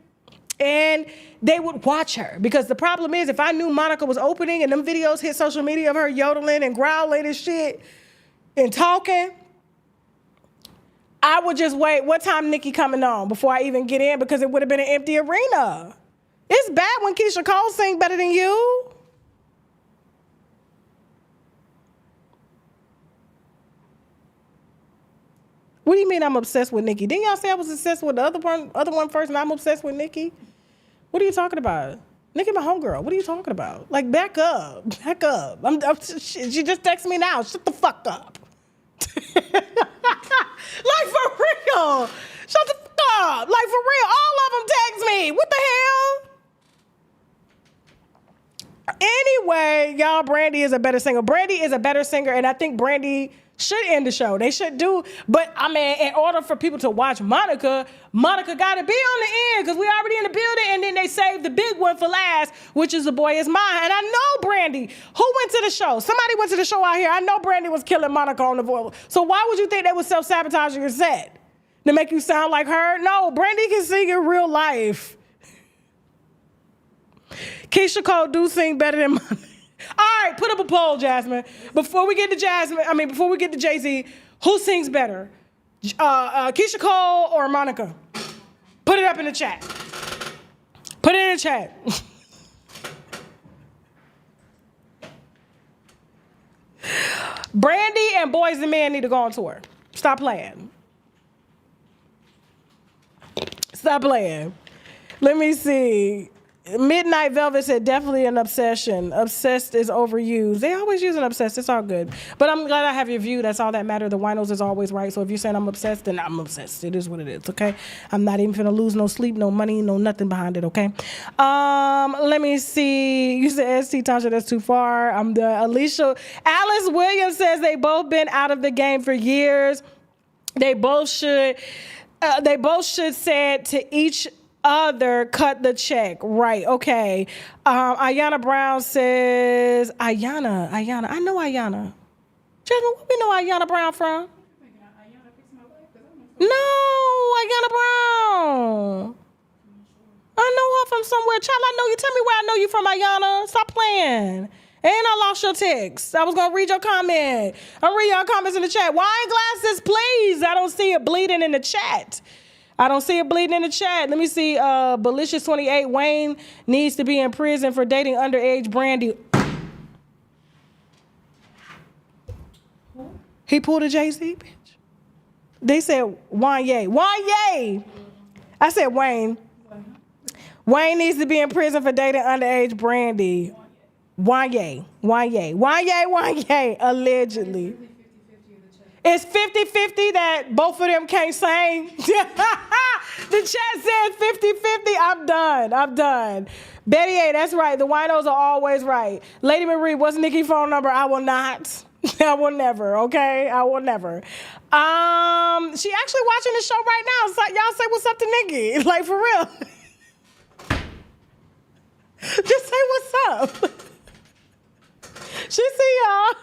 And they would watch her because the problem is if I knew Monica was opening and them videos hit social media of her yodeling and growling and shit and talking, I would just wait. What time Nikki coming on before I even get in because it would have been an empty arena. It's bad when Keisha Cole sing better than you. What do you mean I'm obsessed with Nikki? Didn't y'all say I was obsessed with the other one first and I'm obsessed with Nikki? What are you talking about? Nikki, my homegirl. What are you talking about? Like, back up. Back up. She just texted me now. Shut the fuck up. Like, for real. Shut the fuck up. Like, for real. All of them text me. What the hell? Anyway, y'all, Brandy is a better singer. Brandy is a better singer, and I think Brandy should end the show. They should do. But, I mean, in order for people to watch Monica got to be on the end because we already in the building, and then they saved the big one for last, which is The Boy Is Mine. And I know Brandy. Who went to the show? Somebody went to the show out here. I know Brandy was killing Monica on the voice. So why would you think they would self-sabotage your set? To make you sound like her? No, Brandy can sing in real life. Keisha Cole do sing better than Monica. All right, put up a poll, Jasmine. Before we get to Jay-Z, who sings better? Keisha Cole or Monica? Put it up in the chat. Put it in the chat. Brandy and Boys and Men need to go on tour. Stop playing. Stop playing. Let me see. Midnight Velvet said definitely an obsession. Obsessed is overused. They always use an obsessed. It's all good. But I'm glad I have your view. That's all that matters. The winos is always right. So if you're saying I'm obsessed, then I'm obsessed. It is what it is, okay? I'm not even finna lose no sleep, no money, no nothing behind it, okay? Let me see. You said ST Tasha, that's too far. I'm the Alicia. Alice Williams says they both been out of the game for years. They both should say to each other, cut the check. Right, okay. Ayana Brown says, Ayana. I know Ayana. Jasmine, where we know Ayana Brown from? No, Ayana Brown. I know her from somewhere. Child, I know you. Tell me where I know you from, Ayana. Stop playing. And I lost your text. I was going to read your comment. I'm reading your comments in the chat. Wine glasses, please. I don't see it bleeding in the chat. Let me see. Belicious28. Wayne needs to be in prison for dating underage Brandy. He pulled a Jay-Z, bitch. They said Wanye. Wanye! I said Wayne. Wayne needs to be in prison for dating underage Brandy. Wanye. Allegedly. It's 50-50 that both of them can't sing. The chat says 50-50. I'm done. Betty A, that's right. The winos are always right. Lady Marie, what's Nikki's phone number? I will not. I will never, okay? I will never. She actually watching the show right now. So y'all say what's up to Nikki. Like, for real. Just say what's up. She see y'all.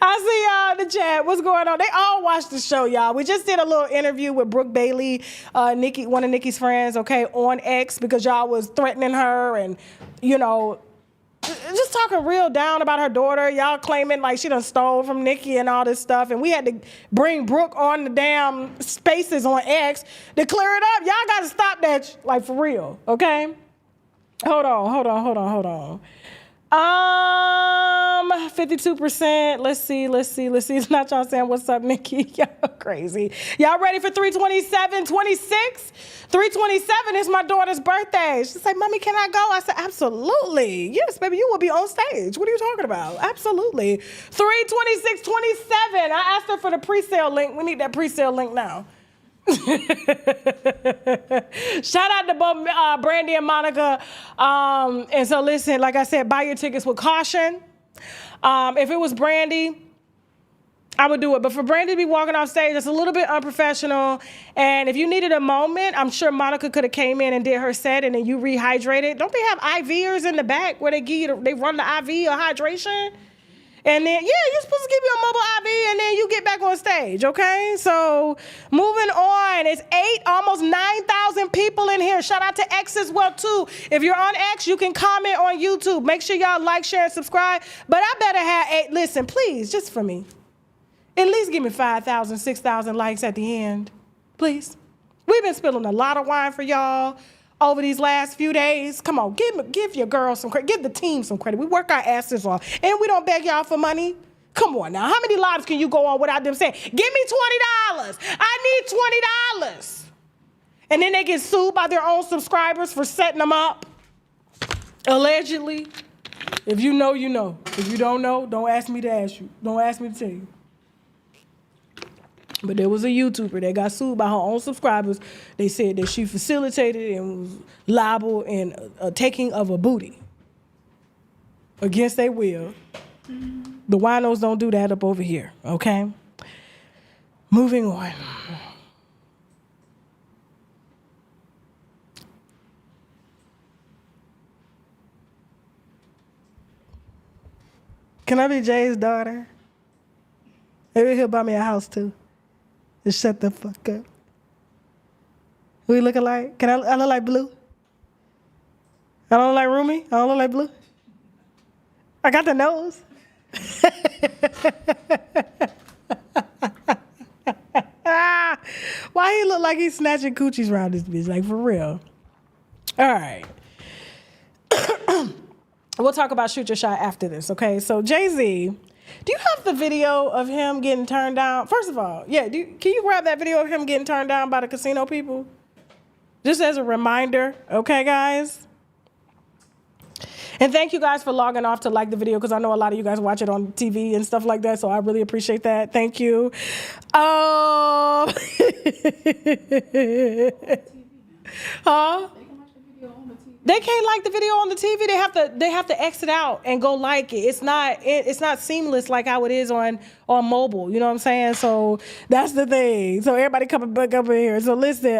I see y'all in the chat. What's going on? They all watch the show, y'all. We just did a little interview with Brooke Bailey, Nikki, one of Nikki's friends, okay, on X because y'all was threatening her and, you know, just talking real down about her daughter. Y'all claiming like she done stole from Nikki and all this stuff. And we had to bring Brooke on the damn spaces on X to clear it up. Y'all got to stop that, like, for real, okay? Hold on. 52%. Let's see. It's not y'all saying what's up, Nikki. Y'all crazy. Y'all ready for 327, 26? 327 is my daughter's birthday. She's like, Mommy, can I go? I said, absolutely. Yes, baby, you will be on stage. What are you talking about? Absolutely. 326, 27. I asked her for the pre-sale link. We need that pre-sale link now. Shout out to both Brandy and Monica. And so listen, like I said, buy your tickets with caution. If it was Brandy, I would do it. But for Brandy to be walking off stage, it's a little bit unprofessional. And if you needed a moment, I'm sure Monica could have came in and did her set and then you rehydrated. Don't they have IVers in the back where they give you they run the IV or hydration? And then, yeah, you're supposed to give you a mobile IV and then you get back on stage, okay? So moving on, it's almost 9,000 people in here. Shout out to X as well, too. If you're on X, you can comment on YouTube. Make sure y'all like, share, and subscribe. But I better have listen, please, just for me. At least give me 5,000, 6,000 likes at the end, please. We've been spilling a lot of wine for y'all over these last few days. Come on, give your girls some credit. Give the team some credit. We work our asses off, and we don't beg y'all for money. Come on now. How many lives can you go on without them saying, give me $20? I need $20. And then they get sued by their own subscribers for setting them up, allegedly. If you know, you know. If you don't know, don't ask me to ask you. Don't ask me to tell you. But there was a YouTuber that got sued by her own subscribers. They said that she facilitated and was liable in a taking of a booty against their will. The winos don't do that up over here, okay? Moving on. Can I be Jay's daughter? Maybe he'll buy me a house too. Just shut the fuck up. We look alike? Can I look like Blue? I don't look like Rumi? I don't look like Blue? I got the nose. Why he look like he's snatching coochies around this bitch? Like, for real. All right. We'll talk about Shoot Your Shot after this, okay? So, Jay-Z, do you have the video of him getting turned down? First of all, yeah, can you grab that video of him getting turned down by the casino people? Just as a reminder, okay, guys? And thank you guys for logging off to like the video, because I know a lot of you guys watch it on TV and stuff like that, so I really appreciate that. Thank you. Huh? They can't like the video on the TV. They have to exit out and go like it. It's not seamless like how it is on mobile. You know what I'm saying? So that's the thing. So everybody coming back up in here. So listen,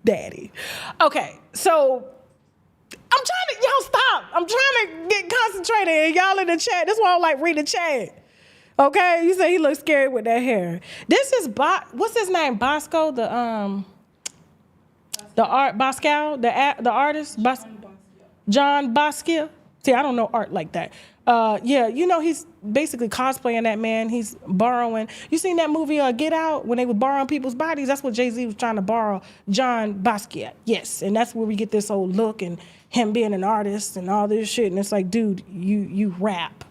Daddy. Okay, so I'm trying to, y'all stop. I'm trying to get concentrated and y'all in the chat. That's why I don't like reading the chat. Okay, you say he looks scary with that hair. This is what's his name? Bosco, the artist, John Bosco. See, I don't know art like that. Yeah, you know, he's basically cosplaying that man. He's borrowing. You seen that movie Get Out, when they were borrowing people's bodies? That's what Jay-Z was trying to borrow John Bosco. Yes, and that's where we get this whole look and him being an artist and all this shit. And it's like, dude, you rap.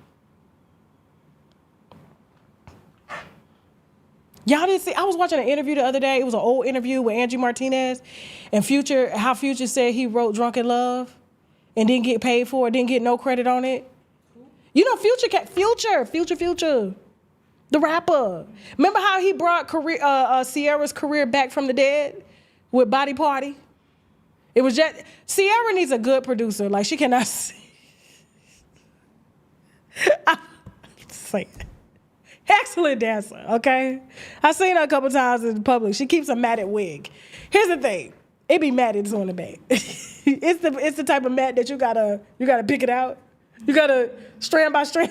Y'all didn't see, I was watching an interview the other day. It was an old interview with Angie Martinez and Future, how Future said he wrote Drunken Love and didn't get paid for it, didn't get no credit on it. You know Future, the rapper. Remember how he brought Sierra's career back from the dead with Body Party? It was just, Sierra needs a good producer. Like, she cannot sing. Excellent dancer, okay? I've seen her a couple times in public. She keeps a matted wig. Here's the thing. It be matted on the back. It's the type of mat that you gotta pick it out. You gotta strand by strand.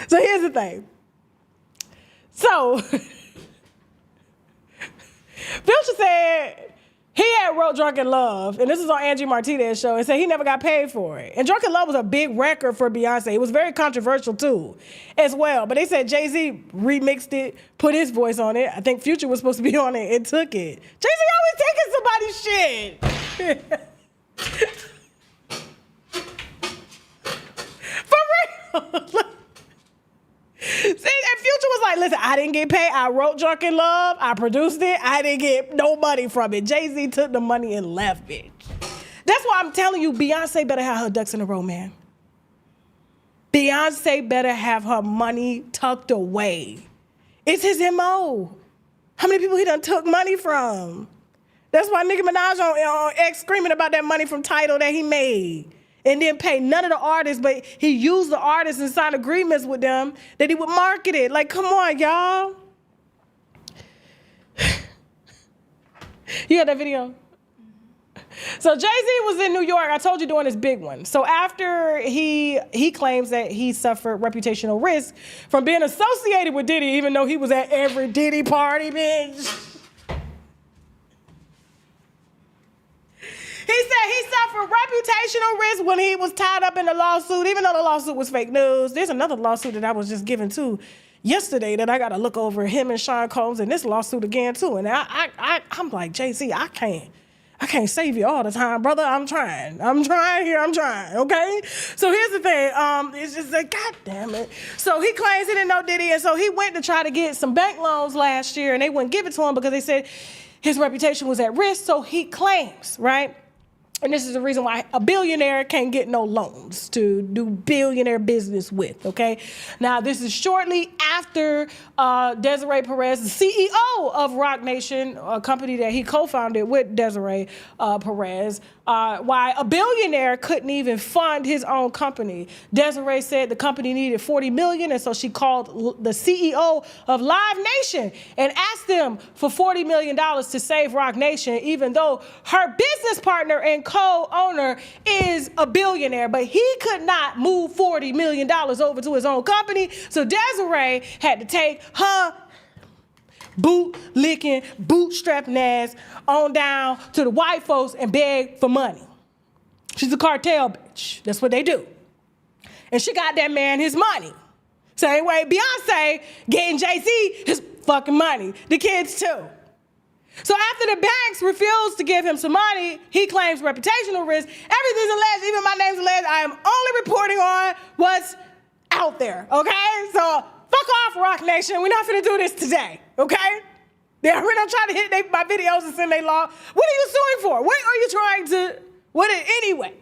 So here's the thing. So Future said he had wrote Drunken Love, and this is on Angie Martinez's show, and said he never got paid for it. And Drunken Love was a big record for Beyonce. It was very controversial too, as well. But they said Jay-Z remixed it, put his voice on it. I think Future was supposed to be on it and took it. Jay-Z always taking somebody's shit. For real. See, and Future was like, listen, I didn't get paid. I wrote Drunken Love. I produced it. I didn't get no money from it. Jay-Z took the money and left, bitch. That's why I'm telling you, Beyonce better have her ducks in a row, man. Beyonce better have her money tucked away. It's his MO. How many people he done took money from? That's why Nicki Minaj on X screaming about that money from Tidal that he made. And didn't pay none of the artists, but he used the artists and signed agreements with them that he would market it. Like, come on, y'all. You got that video? So Jay-Z was in New York, I told you, doing his big one. So after he claims that he suffered reputational risk from being associated with Diddy, even though he was at every Diddy party, bitch. He said he suffered reputational risk when he was tied up in the lawsuit, even though the lawsuit was fake news. There's another lawsuit that I was just given to yesterday that I got to look over, him and Sean Combs in this lawsuit again too. And I'm like, Jay-Z, I can't save you all the time, brother. I'm trying, okay? So here's the thing, it's just like, God damn it. So he claims he didn't know Diddy, and so he went to try to get some bank loans last year, and they wouldn't give it to him because they said his reputation was at risk, so he claims, right? And this is the reason why a billionaire can't get no loans to do billionaire business with, okay? Now, this is shortly after Desiree Perez, the CEO of Roc Nation, a company that he co-founded with Desiree Perez, why a billionaire couldn't even fund his own company. Desiree said the company needed $40 million, and so she called the CEO of Live Nation and asked them for $40 million to save Roc Nation, even though her business partner and co-owner is a billionaire, but he could not move $40 million over to his own company, so Desiree had to take her boot-licking, bootstrapping ass on down to the white folks and beg for money. She's a cartel bitch. That's what they do. And she got that man his money. Same way Beyonce getting Jay-Z his fucking money. The kids too. So after the banks refused to give him some money, he claims reputational risk. Everything's alleged, even my name's alleged. I am only reporting on what's out there, okay? So fuck off, Roc Nation. We're not finna do this today, okay? We're not trying to hit my videos and send they law. What are you suing for? What are you trying to, anyway?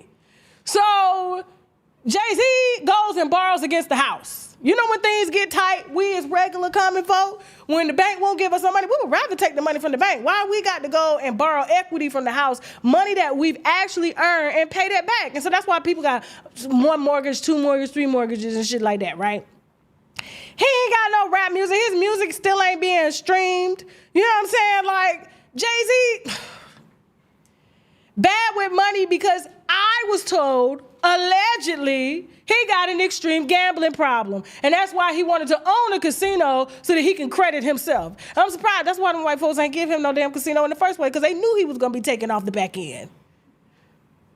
So Jay-Z goes and borrows against the house. You know when things get tight, we as regular common folk, when the bank won't give us some money, we would rather take the money from the bank. Why we got to go and borrow equity from the house, money that we've actually earned, and pay that back? And so that's why people got 1 mortgage, 2 mortgages, 3 mortgages and shit like that, right? He ain't got no rap music. His music still ain't being streamed. You know what I'm saying? Like, Jay-Z, bad with money because I was told, allegedly, he got an extreme gambling problem. And that's why he wanted to own a casino so that he can credit himself. I'm surprised. That's why the white folks ain't give him no damn casino in the first place, because they knew he was going to be taken off the back end.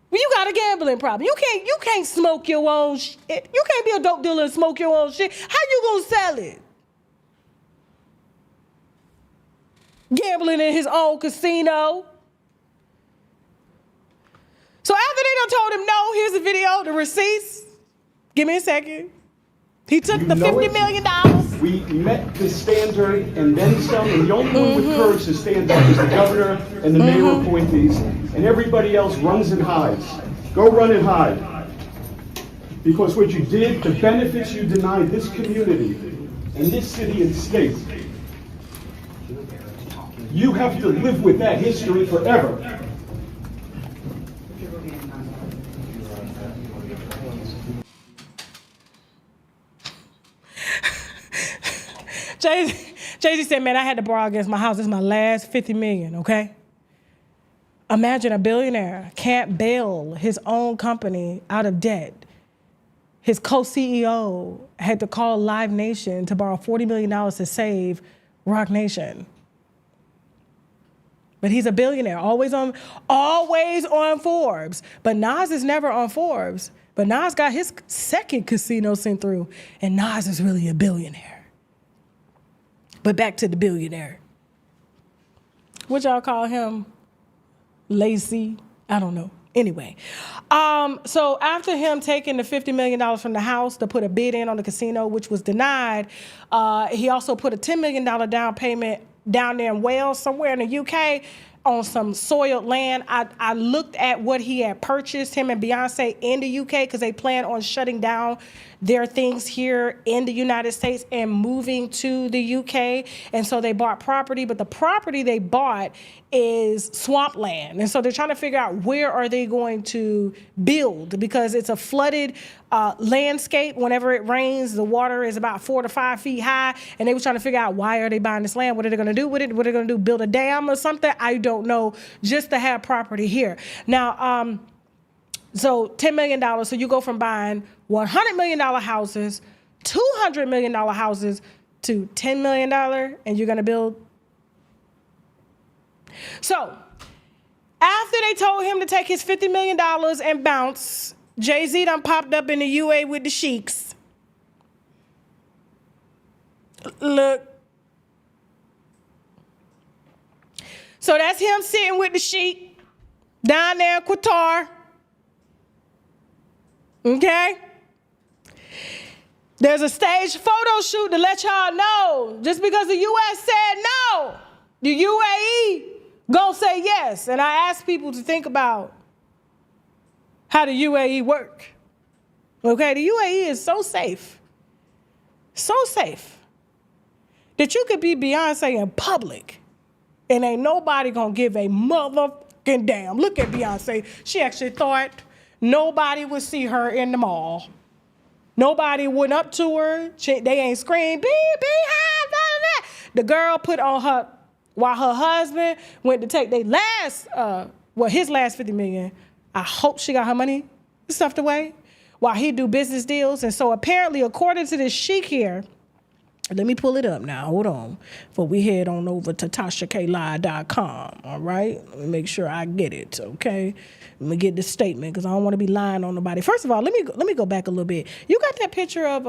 Well, you got a gambling problem. You can't smoke your own shit. You can't be a dope dealer and smoke your own shit. How you gonna sell it? Gambling in his own casino. So after they done told him no, here's the video, the receipts. Give me a second. He took the $50 million. We met the standard and then some, and the only one with courage to stand up is the governor and the mayor appointees, and everybody else runs and hides. Go run and hide. Because what you did, the benefits you denied this community and this city and state, you have to live with that history forever. Jay-Z said, man, I had to borrow against my house. This is my last $50 million, okay? Imagine a billionaire can't bail his own company out of debt. His co-CEO had to call Live Nation to borrow $40 million to save Roc Nation. But he's a billionaire, always on Forbes. But Nas is never on Forbes. But Nas got his second casino sent through, and Nas is really a billionaire. But back to the billionaire. What y'all call him? Lazy? I don't know. Anyway, so after him taking the $50 million from the house to put a bid in on the casino, which was denied, he also put a $10 million down payment down there in Wales, somewhere in the UK, on some soiled land. I looked at what he had purchased, him and Beyonce, in the UK, because they plan on shutting down their things here in the United States and moving to the UK. And so they bought property, but the property they bought is swampland. And so they're trying to figure out where are they going to build, because it's a flooded landscape. Whenever it rains, the water is about 4 to 5 feet high. And they were trying to figure out, why are they buying this land? What are they going to do with it? What are they going to do? Build a dam or something? I don't know. Just to have property here. Now, so $10 million. So you go from buying $100 million houses, $200 million houses to $10 million, and you're going to build. So after they told him to take his $50 million and bounce, Jay-Z done popped up in the UA with the sheiks. Look. So that's him sitting with the sheik down there in Qatar. Okay? There's a staged photo shoot to let y'all know, just because the U.S. said no, the UAE gonna say yes. And I ask people to think about how the UAE work. Okay, the UAE is so safe, that you could be Beyonce in public and ain't nobody gonna give a motherfucking damn. Look at Beyonce. She actually thought nobody would see her in the mall. Nobody went up to her. They ain't screamed, beehive, blah, blah. The girl put on her, while her husband went to take their his last $50 million. I hope she got her money stuffed away while he do business deals. And so apparently, according to this sheik here, let me pull it up now. Hold on. Before we head on over to TashaKLive.com. All right? Let me make sure I get it, okay? Let me get this statement, because I don't want to be lying on nobody. First of all, let me go back a little bit. You got that picture of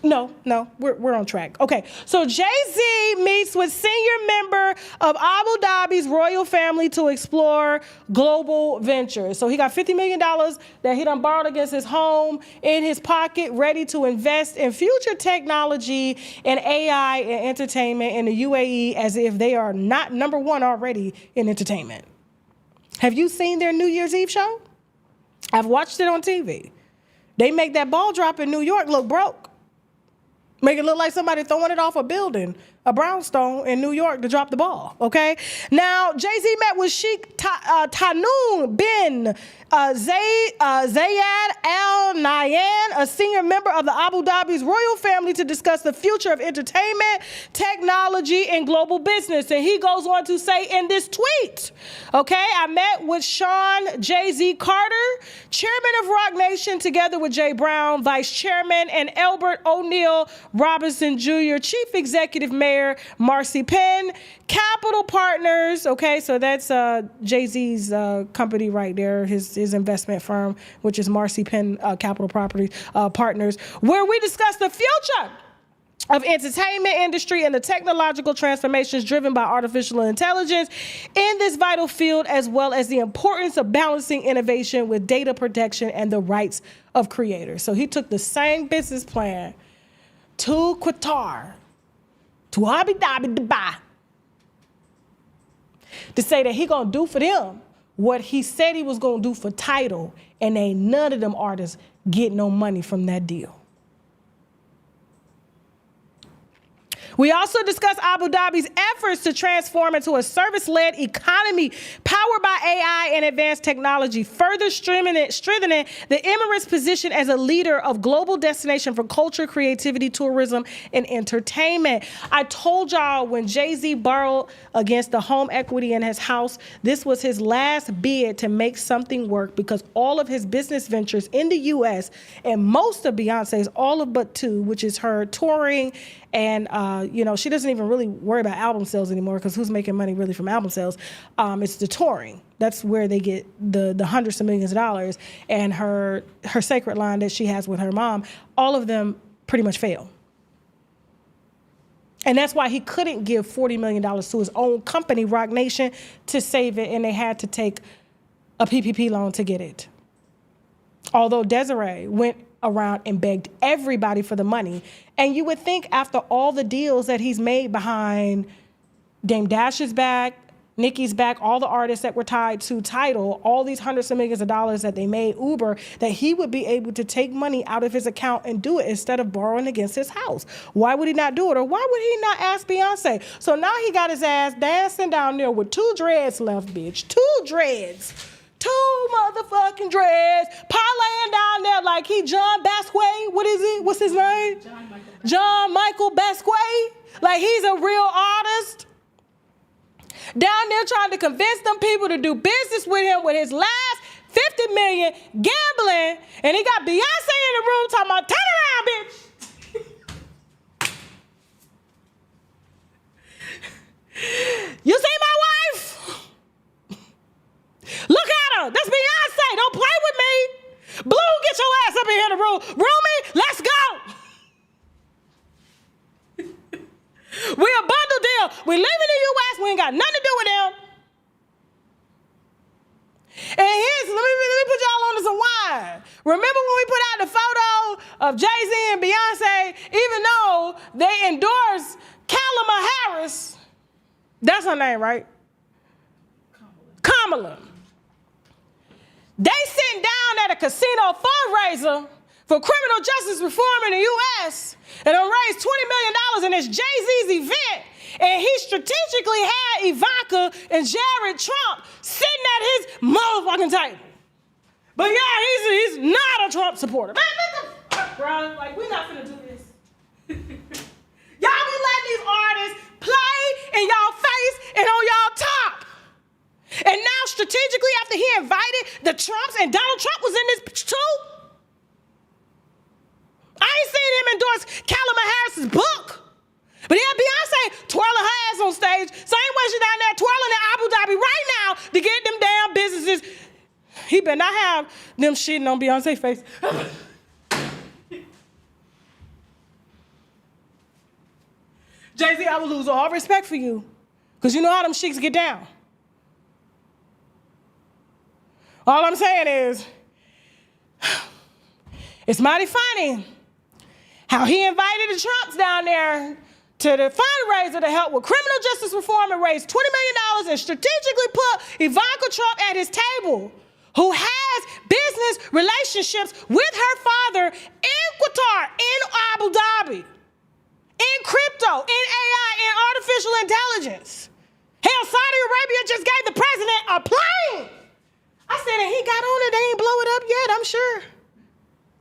No, we're on track. Okay, so Jay-Z meets with senior member of Abu Dhabi's royal family to explore global ventures. So he got $50 million that he done borrowed against his home in his pocket, ready to invest in future technology and AI and entertainment in the UAE, as if they are not number one already in entertainment. Have you seen their New Year's Eve show? I've watched it on TV. They make that ball drop in New York look broke. Make it look like somebody throwing it off a building, a brownstone in New York, to drop the ball, okay? Now, Jay-Z met with Sheikh Tahnoon bin Zayed Al Nahyan, a senior member of the Abu Dhabi's royal family, to discuss the future of entertainment, technology, and global business. And he goes on to say in this tweet, okay, I met with Sean Jay-Z Carter, chairman of Rock Nation, together with Jay Brown, vice chairman, and Albert O'Neill Robinson Jr., chief executive mayor, Marcy Penn, Capital Partners, okay, so that's Jay-Z's company right there, his investment firm, which is Marcy Penn Capital Partners, where we discuss the future of entertainment industry and the technological transformations driven by artificial intelligence in this vital field, as well as the importance of balancing innovation with data protection and the rights of creators. So he took the same business plan to Qatar, to Abu Dhabi, Dubai, to say that he gonna do for them what he said he was gonna do for Tidal, and ain't none of them artists get no money from that deal. We also discuss Abu Dhabi's efforts to transform into a service-led economy powered by AI and advanced technology, further strengthening the Emirates' position as a leader of global destination for culture, creativity, tourism, and entertainment. I told y'all when Jay-Z borrowed against the home equity in his house, this was his last bid to make something work, because all of his business ventures in the U.S. and most of Beyonce's, all of but two, which is her touring and, she doesn't even really worry about album sales anymore, because who's making money really from album sales? It's the touring. That's where they get the hundreds of millions of dollars. And her sacred line that she has with her mom, all of them pretty much fail. And that's why he couldn't give $40 million to his own company, Rock Nation, to save it, and they had to take a PPP loan to get it. Although Desiree went around and begged everybody for the money. And you would think after all the deals that he's made behind Dame Dash's back, Nicki's back, all the artists that were tied to Tidal, all these hundreds of millions of dollars that they made Uber, that he would be able to take money out of his account and do it instead of borrowing against his house. Why would he not do it? Or why would he not ask Beyonce? So now he got his ass dancing down there with 2 dreads left, bitch. 2 dreads. 2 motherfucking dreads. Parlaying down there like he John Basquay. What is it? What's his name? John Michael Basquay. Like he's a real artist. Down there trying to convince them people to do business with him with his last 50 million gambling. And he got Beyonce in the room talking about, turn around, bitch. You see my wife? Look at her. That's Beyonce. Don't play with me. Blue, get your ass up in here in the room. Roomy, let's go. We a bundle deal. We live in the U.S. We ain't got nothing to do with them. And here's, let me put y'all on to some wine. Remember when we put out the photo of Jay-Z and Beyonce, even though they endorsed Kamala Harris, that's her name, right? Kamala. They sitting down at a casino fundraiser for criminal justice reform in the U.S. and they raised $20 million in this Jay-Z's event. And he strategically had Ivanka and Jared Trump sitting at his motherfucking table. But yeah, he's not a Trump supporter. Man, what the fuck, bro? Like, we're not finna do this. Y'all be letting these artists play in y'all face and on y'all top. And now, strategically, after he invited the Trumps and Donald Trump was in this bitch too, I ain't seen him endorse Kamala Harris's book. But yeah, Beyonce twirling her ass on stage. Same way she down there twirling in Abu Dhabi right now to get them damn businesses. He better not have them shitting on Beyonce's face. Jay-Z, I will lose all respect for you. Because you know how them chicks get down. All I'm saying is, it's mighty funny how he invited the Trumps down there to the fundraiser to help with criminal justice reform and raise $20 million and strategically put Ivanka Trump at his table, who has business relationships with her father in Qatar, in Abu Dhabi, in crypto, in AI, in artificial intelligence. Hell, Saudi Arabia just gave the president a plane. I said, and he got on it, they ain't blow it up yet, I'm sure.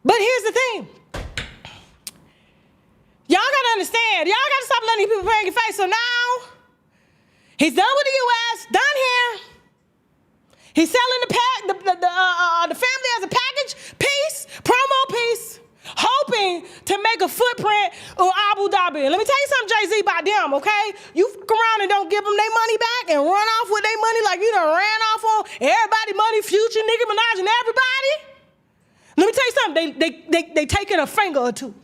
But here's the thing. Y'all gotta understand, y'all gotta stop letting these people play in your face. So now, he's done with the U.S., done here. He's selling the family as a package piece, promo piece, hoping to make a footprint of Abu Dhabi. And let me tell you something, Jay-Z, about them, okay? You fuck around and don't give them their money back and run off with their money like you done ran off on everybody money, Future, Nicki Minaj, and everybody. Let me tell you something, they taking a finger or two.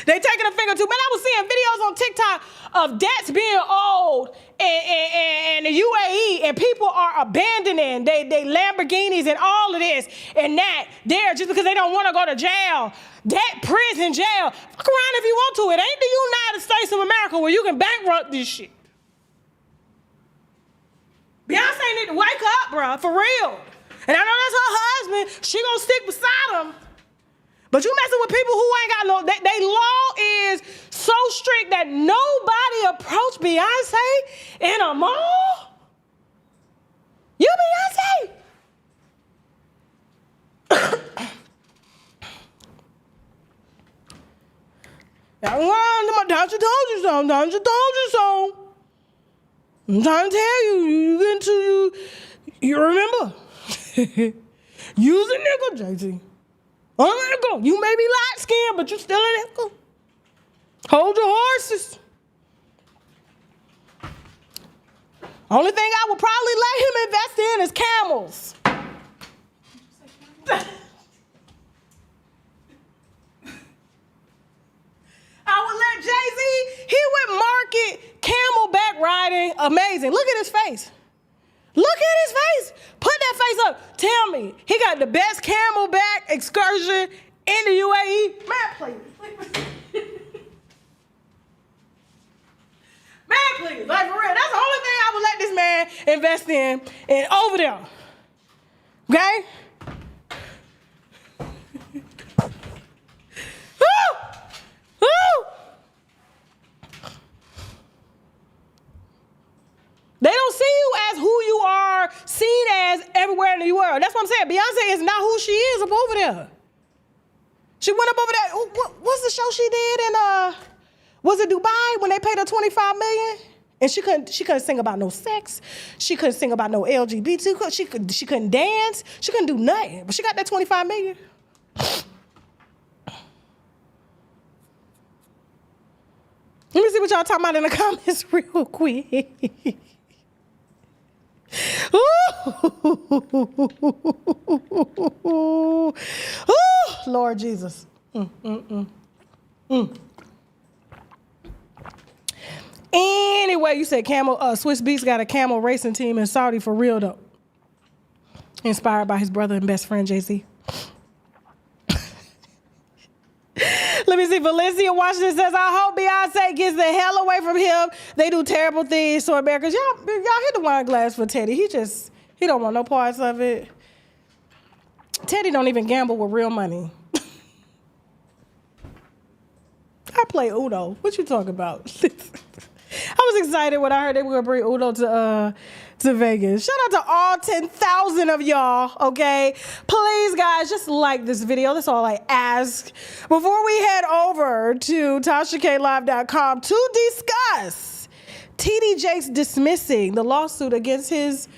They taking a finger or two. Man, I was seeing videos on TikTok of debts being owed in the UAE, and people are abandoning they Lamborghinis and all of this and that there just because they don't want to go to jail. Debt, prison, jail. Fuck around if you want to. It ain't the United States of America where you can bankrupt this shit. Beyonce need to wake up, bro, for real. And I know that's her husband. She gonna stick beside him. But you messing with people who ain't got no, they law is so strict that nobody approach Beyonce in a mall. You Beyonce. Tasha told you so. Tasha told you so. I'm trying to tell you, you get into you remember. You's a nigga, Jay-Z. A nigga. You may be light-skinned, but you still a nigga. Hold your horses. Only thing I would probably let him invest in is camels. I would let Jay-Z, he would market camelback riding amazing. Look at his face. Look at his face. Put that face up. Tell me, he got the best camelback excursion in the UAE. Man, please. please. Like, for real. That's the only thing I would let this man invest in over there. Okay? Woo! Woo! They don't see you as who you are seen as everywhere in the world. That's what I'm saying. Beyonce is not who she is up over there. She went up over there. What's the show she did in was it Dubai when they paid her $25 million? And she couldn't sing about no sex. She couldn't sing about no LGBT. She couldn't dance. She couldn't do nothing. But she got that $25 million. Let me see what y'all talking about in the comments real quick. Ooh, Lord Jesus. Anyway, you said Swiss Beats got a camel racing team in Saudi for real though. Inspired by his brother and best friend Jay-Z. Let me see. Valencia Washington says, I hope Beyonce gets the hell away from him. They do terrible things to Americans. Y'all hit the wine glass for Teddy. He don't want no parts of it. Teddy don't even gamble with real money. I play Uno. What you talking about? I was excited when I heard they were going to bring Uno to Vegas. Shout out to all 10,000 of y'all, okay? Please, guys, just like this video. That's all I ask. Before we head over to TashaKLive.com to discuss TD Jakes dismissing the lawsuit against his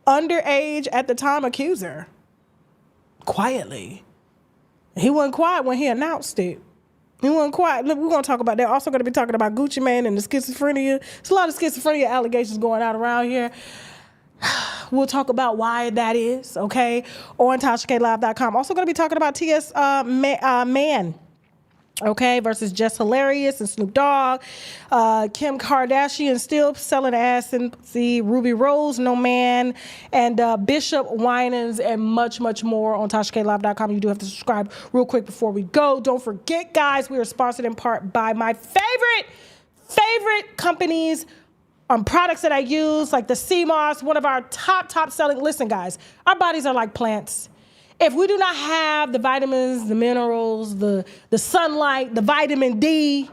underage at the time accuser. Quietly. He wasn't quiet when he announced it. He wasn't quiet. Look, we're going to talk about that. Also going to be talking about Gucci Mane and the schizophrenia. There's a lot of schizophrenia allegations going out around here. We'll talk about why that is, okay, on TashaKLive.com. Also going to be talking about T.S. Man, okay, versus Just Hilarious and Snoop Dogg. Kim Kardashian still selling ass and see Ruby Rose, No Man, and Bishop Winans, and much, much more on TashaKLive.com. You do have to subscribe real quick before we go. Don't forget, guys, we are sponsored in part by my favorite companies on products that I use, like the sea moss, one of our top selling. Listen, guys, our bodies are like plants. If we do not have the vitamins, the minerals, the sunlight, the vitamin D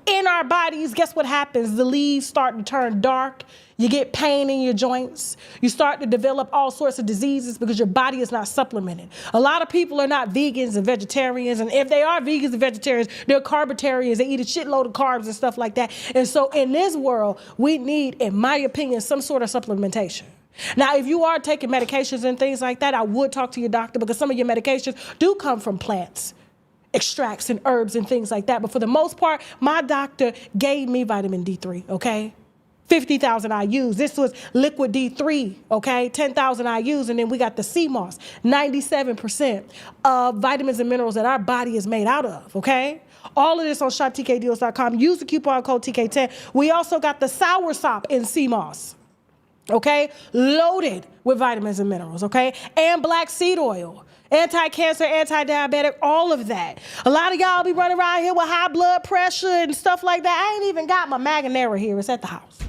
in our bodies, guess what happens? The leaves start to turn dark. You get pain in your joints. You start to develop all sorts of diseases because your body is not supplemented. A lot of people are not vegans and vegetarians, and if they are vegans and vegetarians, they're carbitarians. They eat a shitload of carbs and stuff like that. And so in this world, we need, in my opinion, some sort of supplementation. Now, if you are taking medications and things like that, I would talk to your doctor because some of your medications do come from plants, extracts and herbs and things like that. But for the most part, my doctor gave me vitamin D3, okay? 50,000 IUs. This was liquid D3, okay? 10,000 IUs. And then we got the sea moss, 97% of vitamins and minerals that our body is made out of, okay? All of this on shoptkdeals.com. Use the coupon code TK10. We also got the soursop in sea moss. Okay, loaded with vitamins and minerals, okay? And black seed oil, anti-cancer, anti-diabetic, all of that. A lot of y'all be running around here with high blood pressure and stuff like that. I ain't even got my Magnera here. It's at the house.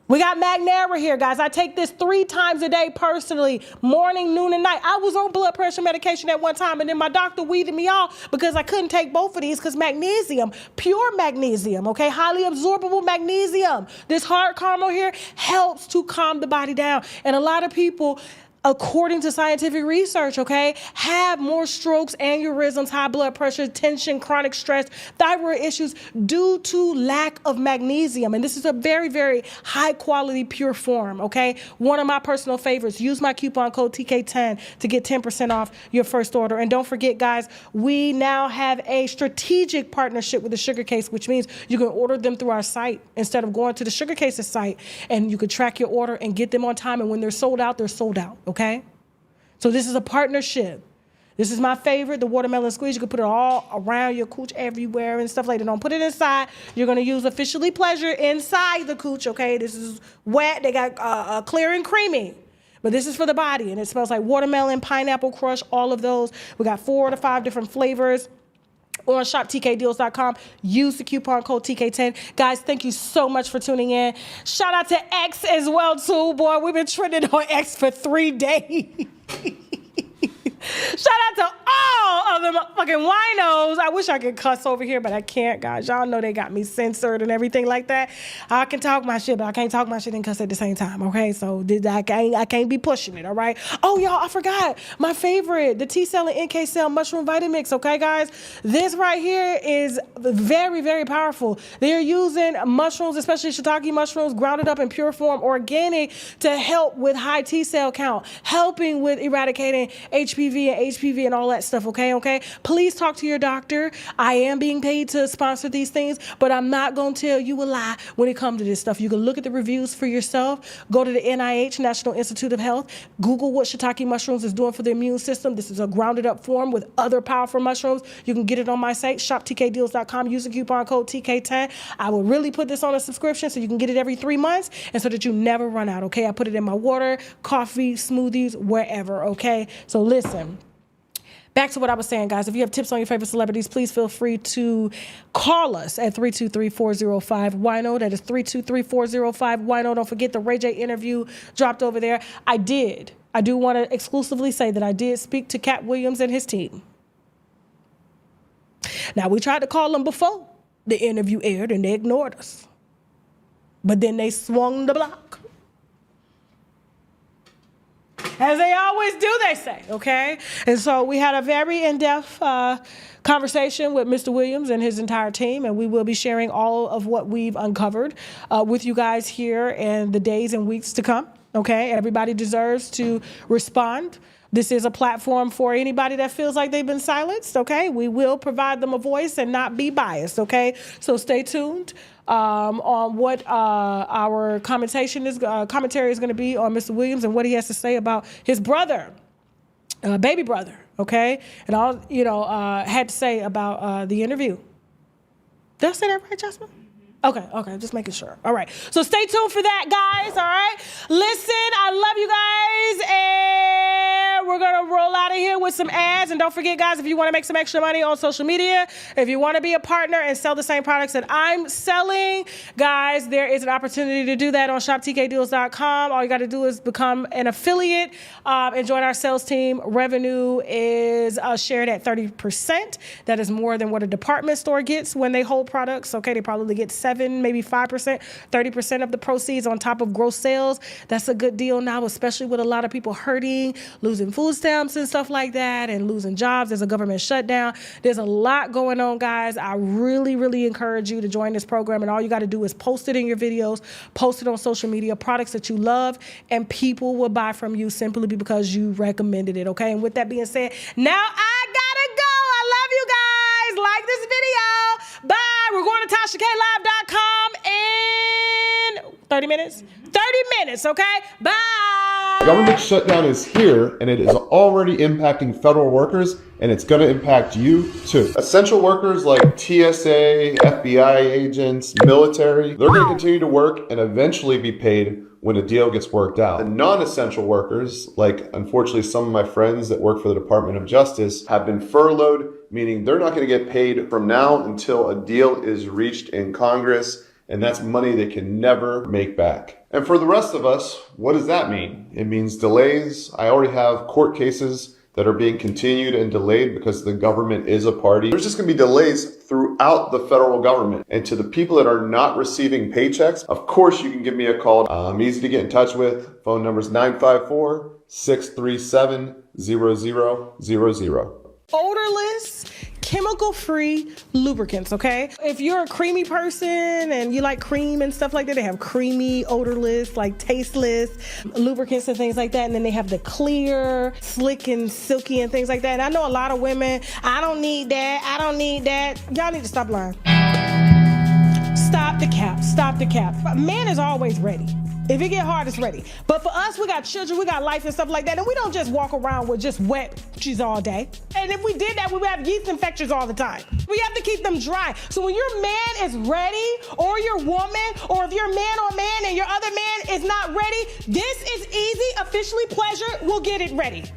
We got Magnera here, guys. I take this 3 times a day personally, morning, noon, and night. I was on blood pressure medication at one time, and then my doctor weeded me off because I couldn't take both of these because magnesium, pure magnesium, okay, highly absorbable magnesium. This hard caramel here helps to calm the body down. And a lot of people, according to scientific research, okay, have more strokes, aneurysms, high blood pressure, tension, chronic stress, thyroid issues due to lack of magnesium. And this is a very, very high quality, pure form, okay? One of my personal favorites. Use my coupon code TK10 to get 10% off your first order. And don't forget, guys, we now have a strategic partnership with the Sugar Case, which means you can order them through our site instead of going to the Sugar Case's site, and you can track your order and get them on time. And when they're sold out, they're sold out. Okay? So this is a partnership. This is my favorite, the watermelon squeeze. You can put it all around your cooch everywhere and stuff like that. Don't put it inside. You're going to use Officially Pleasure inside the cooch, okay? This is wet. They got clear and creamy. But this is for the body, and it smells like watermelon, pineapple crush, all of those. We got 4 to 5 different flavors. on shoptkdeals.com. Use the coupon code TK10. Guys, thank you so much for tuning in. Shout out to X as well, too. Boy, we've been trending on X for 3 days. Shout out to all of the fucking winos. I wish I could cuss over here, but I can't, guys. Y'all know they got me censored and everything like that. I can talk my shit, but I can't talk my shit and cuss at the same time, okay? So I can't be pushing it, all right? Oh, y'all, I forgot. My favorite, the T-cell and NK cell mushroom Vitamix, okay, guys? This right here is very, very powerful. They're using mushrooms, especially shiitake mushrooms, grounded up in pure form, organic, to help with high T-cell count, helping with eradicating HPV and all that stuff, okay? Please talk to your doctor. I am being paid to sponsor these things, but I'm not going to tell you a lie when it comes to this stuff. You can look at the reviews for yourself. Go to the NIH, National Institute of Health. Google what shiitake mushrooms is doing for the immune system. This is a grounded up form with other powerful mushrooms. You can get it on my site, shoptkdeals.com. Use the coupon code TK10. I will really put this on a subscription so you can get it every 3 months and so that you never run out, okay? I put it in my water, coffee, smoothies, wherever, okay? So listen. Back to what I was saying, guys. If you have tips on your favorite celebrities, please feel free to call us at 323-405-WINO. That is 323-405-WINO. Don't forget the Ray J interview dropped over there. I do want to exclusively say that I did speak to Cat Williams and his team. Now, we tried to call them before the interview aired, and they ignored us. But then they swung the block. As they always do, they say, okay? And so we had a very in-depth conversation with Mr. Williams and his entire team, and we will be sharing all of what we've uncovered with you guys here in the days and weeks to come, okay? Everybody deserves to respond. This is a platform for anybody that feels like they've been silenced, okay? We will provide them a voice and not be biased, okay? So stay tuned on what our commentary is going to be on Mr. Williams and what he has to say about his brother, baby brother, okay? And all, had to say about the interview. Did I say that right, Jasmine? Okay, just making sure. All right, so stay tuned for that, guys, all right? Listen, I love you guys, and we're going to roll out of here with some ads. And don't forget, guys, if you want to make some extra money on social media, if you want to be a partner and sell the same products that I'm selling, guys, there is an opportunity to do that on shoptkdeals.com. All you got to do is become an affiliate and join our sales team. Revenue is shared at 30%. That is more than what a department store gets when they hold products, okay? They probably get 7, maybe 5%, 30% of the proceeds on top of gross sales. That's a good deal now, especially with a lot of people hurting, losing food stamps and stuff like that, and losing jobs. There's a government shutdown. There's a lot going on, guys. I really, really encourage you to join this program, and all you got to do is post it in your videos, post it on social media, products that you love, and people will buy from you simply because you recommended it, okay? And with that being said, now I gotta go. I love you guys. Like this video. Bye. We're going to TashaKLive.com in 30 minutes. 30 minutes, okay? Bye. Government shutdown is here, and it is already impacting federal workers, and it's going to impact you too. Essential workers like TSA, FBI agents, military, they're going to continue to work and eventually be paid when a deal gets worked out. The non-essential workers, like unfortunately some of my friends that work for the Department of Justice, have been furloughed, meaning they're not going to get paid from now until a deal is reached in Congress, and that's money they can never make back. And for the rest of us, what does that mean? It means delays. I already have court cases that are being continued and delayed because the government is a party. There's just going to be delays throughout the federal government. And to the people that are not receiving paychecks, of course you can give me a call. I'm easy to get in touch with. Phone number is 954-637-0000. Odorless, chemical-free lubricants, okay? If you're a creamy person and you like cream and stuff like that, they have creamy, odorless, like tasteless lubricants and things like that. And then they have the clear, slick and silky and things like that. And I know a lot of women, I don't need that. Y'all need to stop lying. Stop the cap. Man is always ready. If it get hard, it's ready. But for us, we got children, we got life and stuff like that, and we don't just walk around with just wet cheese all day. And if we did that, we would have yeast infections all the time. We have to keep them dry. So when your man is ready, or your woman, or if you're man on man and your other man is not ready, this is easy. Officially Pleasure will get it ready. 30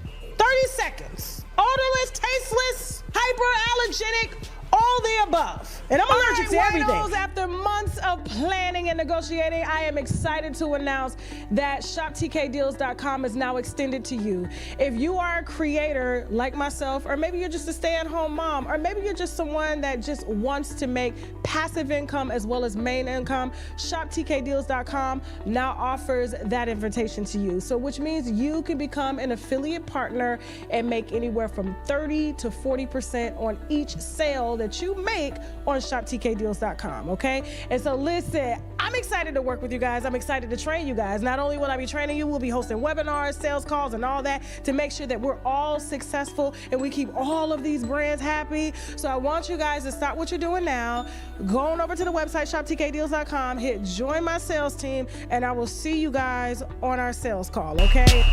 seconds. Odorless, tasteless, hyperallergenic, all all the above. And I'm allergic to everything. winos, After months of planning and negotiating, I am excited to announce that shoptkdeals.com is now extended to you. If you are a creator like myself, or maybe you're just a stay-at-home mom, or maybe you're just someone that just wants to make passive income as well as main income, shoptkdeals.com now offers that invitation to you. So which means you can become an affiliate partner and make anywhere from 30 to 40% on each sale that you make on shoptkdeals.com, okay? And so listen, I'm excited to work with you guys. I'm excited to train you guys. Not only will I be training you, we'll be hosting webinars, sales calls, and all that to make sure that we're all successful and we keep all of these brands happy. So I want you guys to stop what you're doing now, go on over to the website, shoptkdeals.com, hit join my sales team, and I will see you guys on our sales call, okay?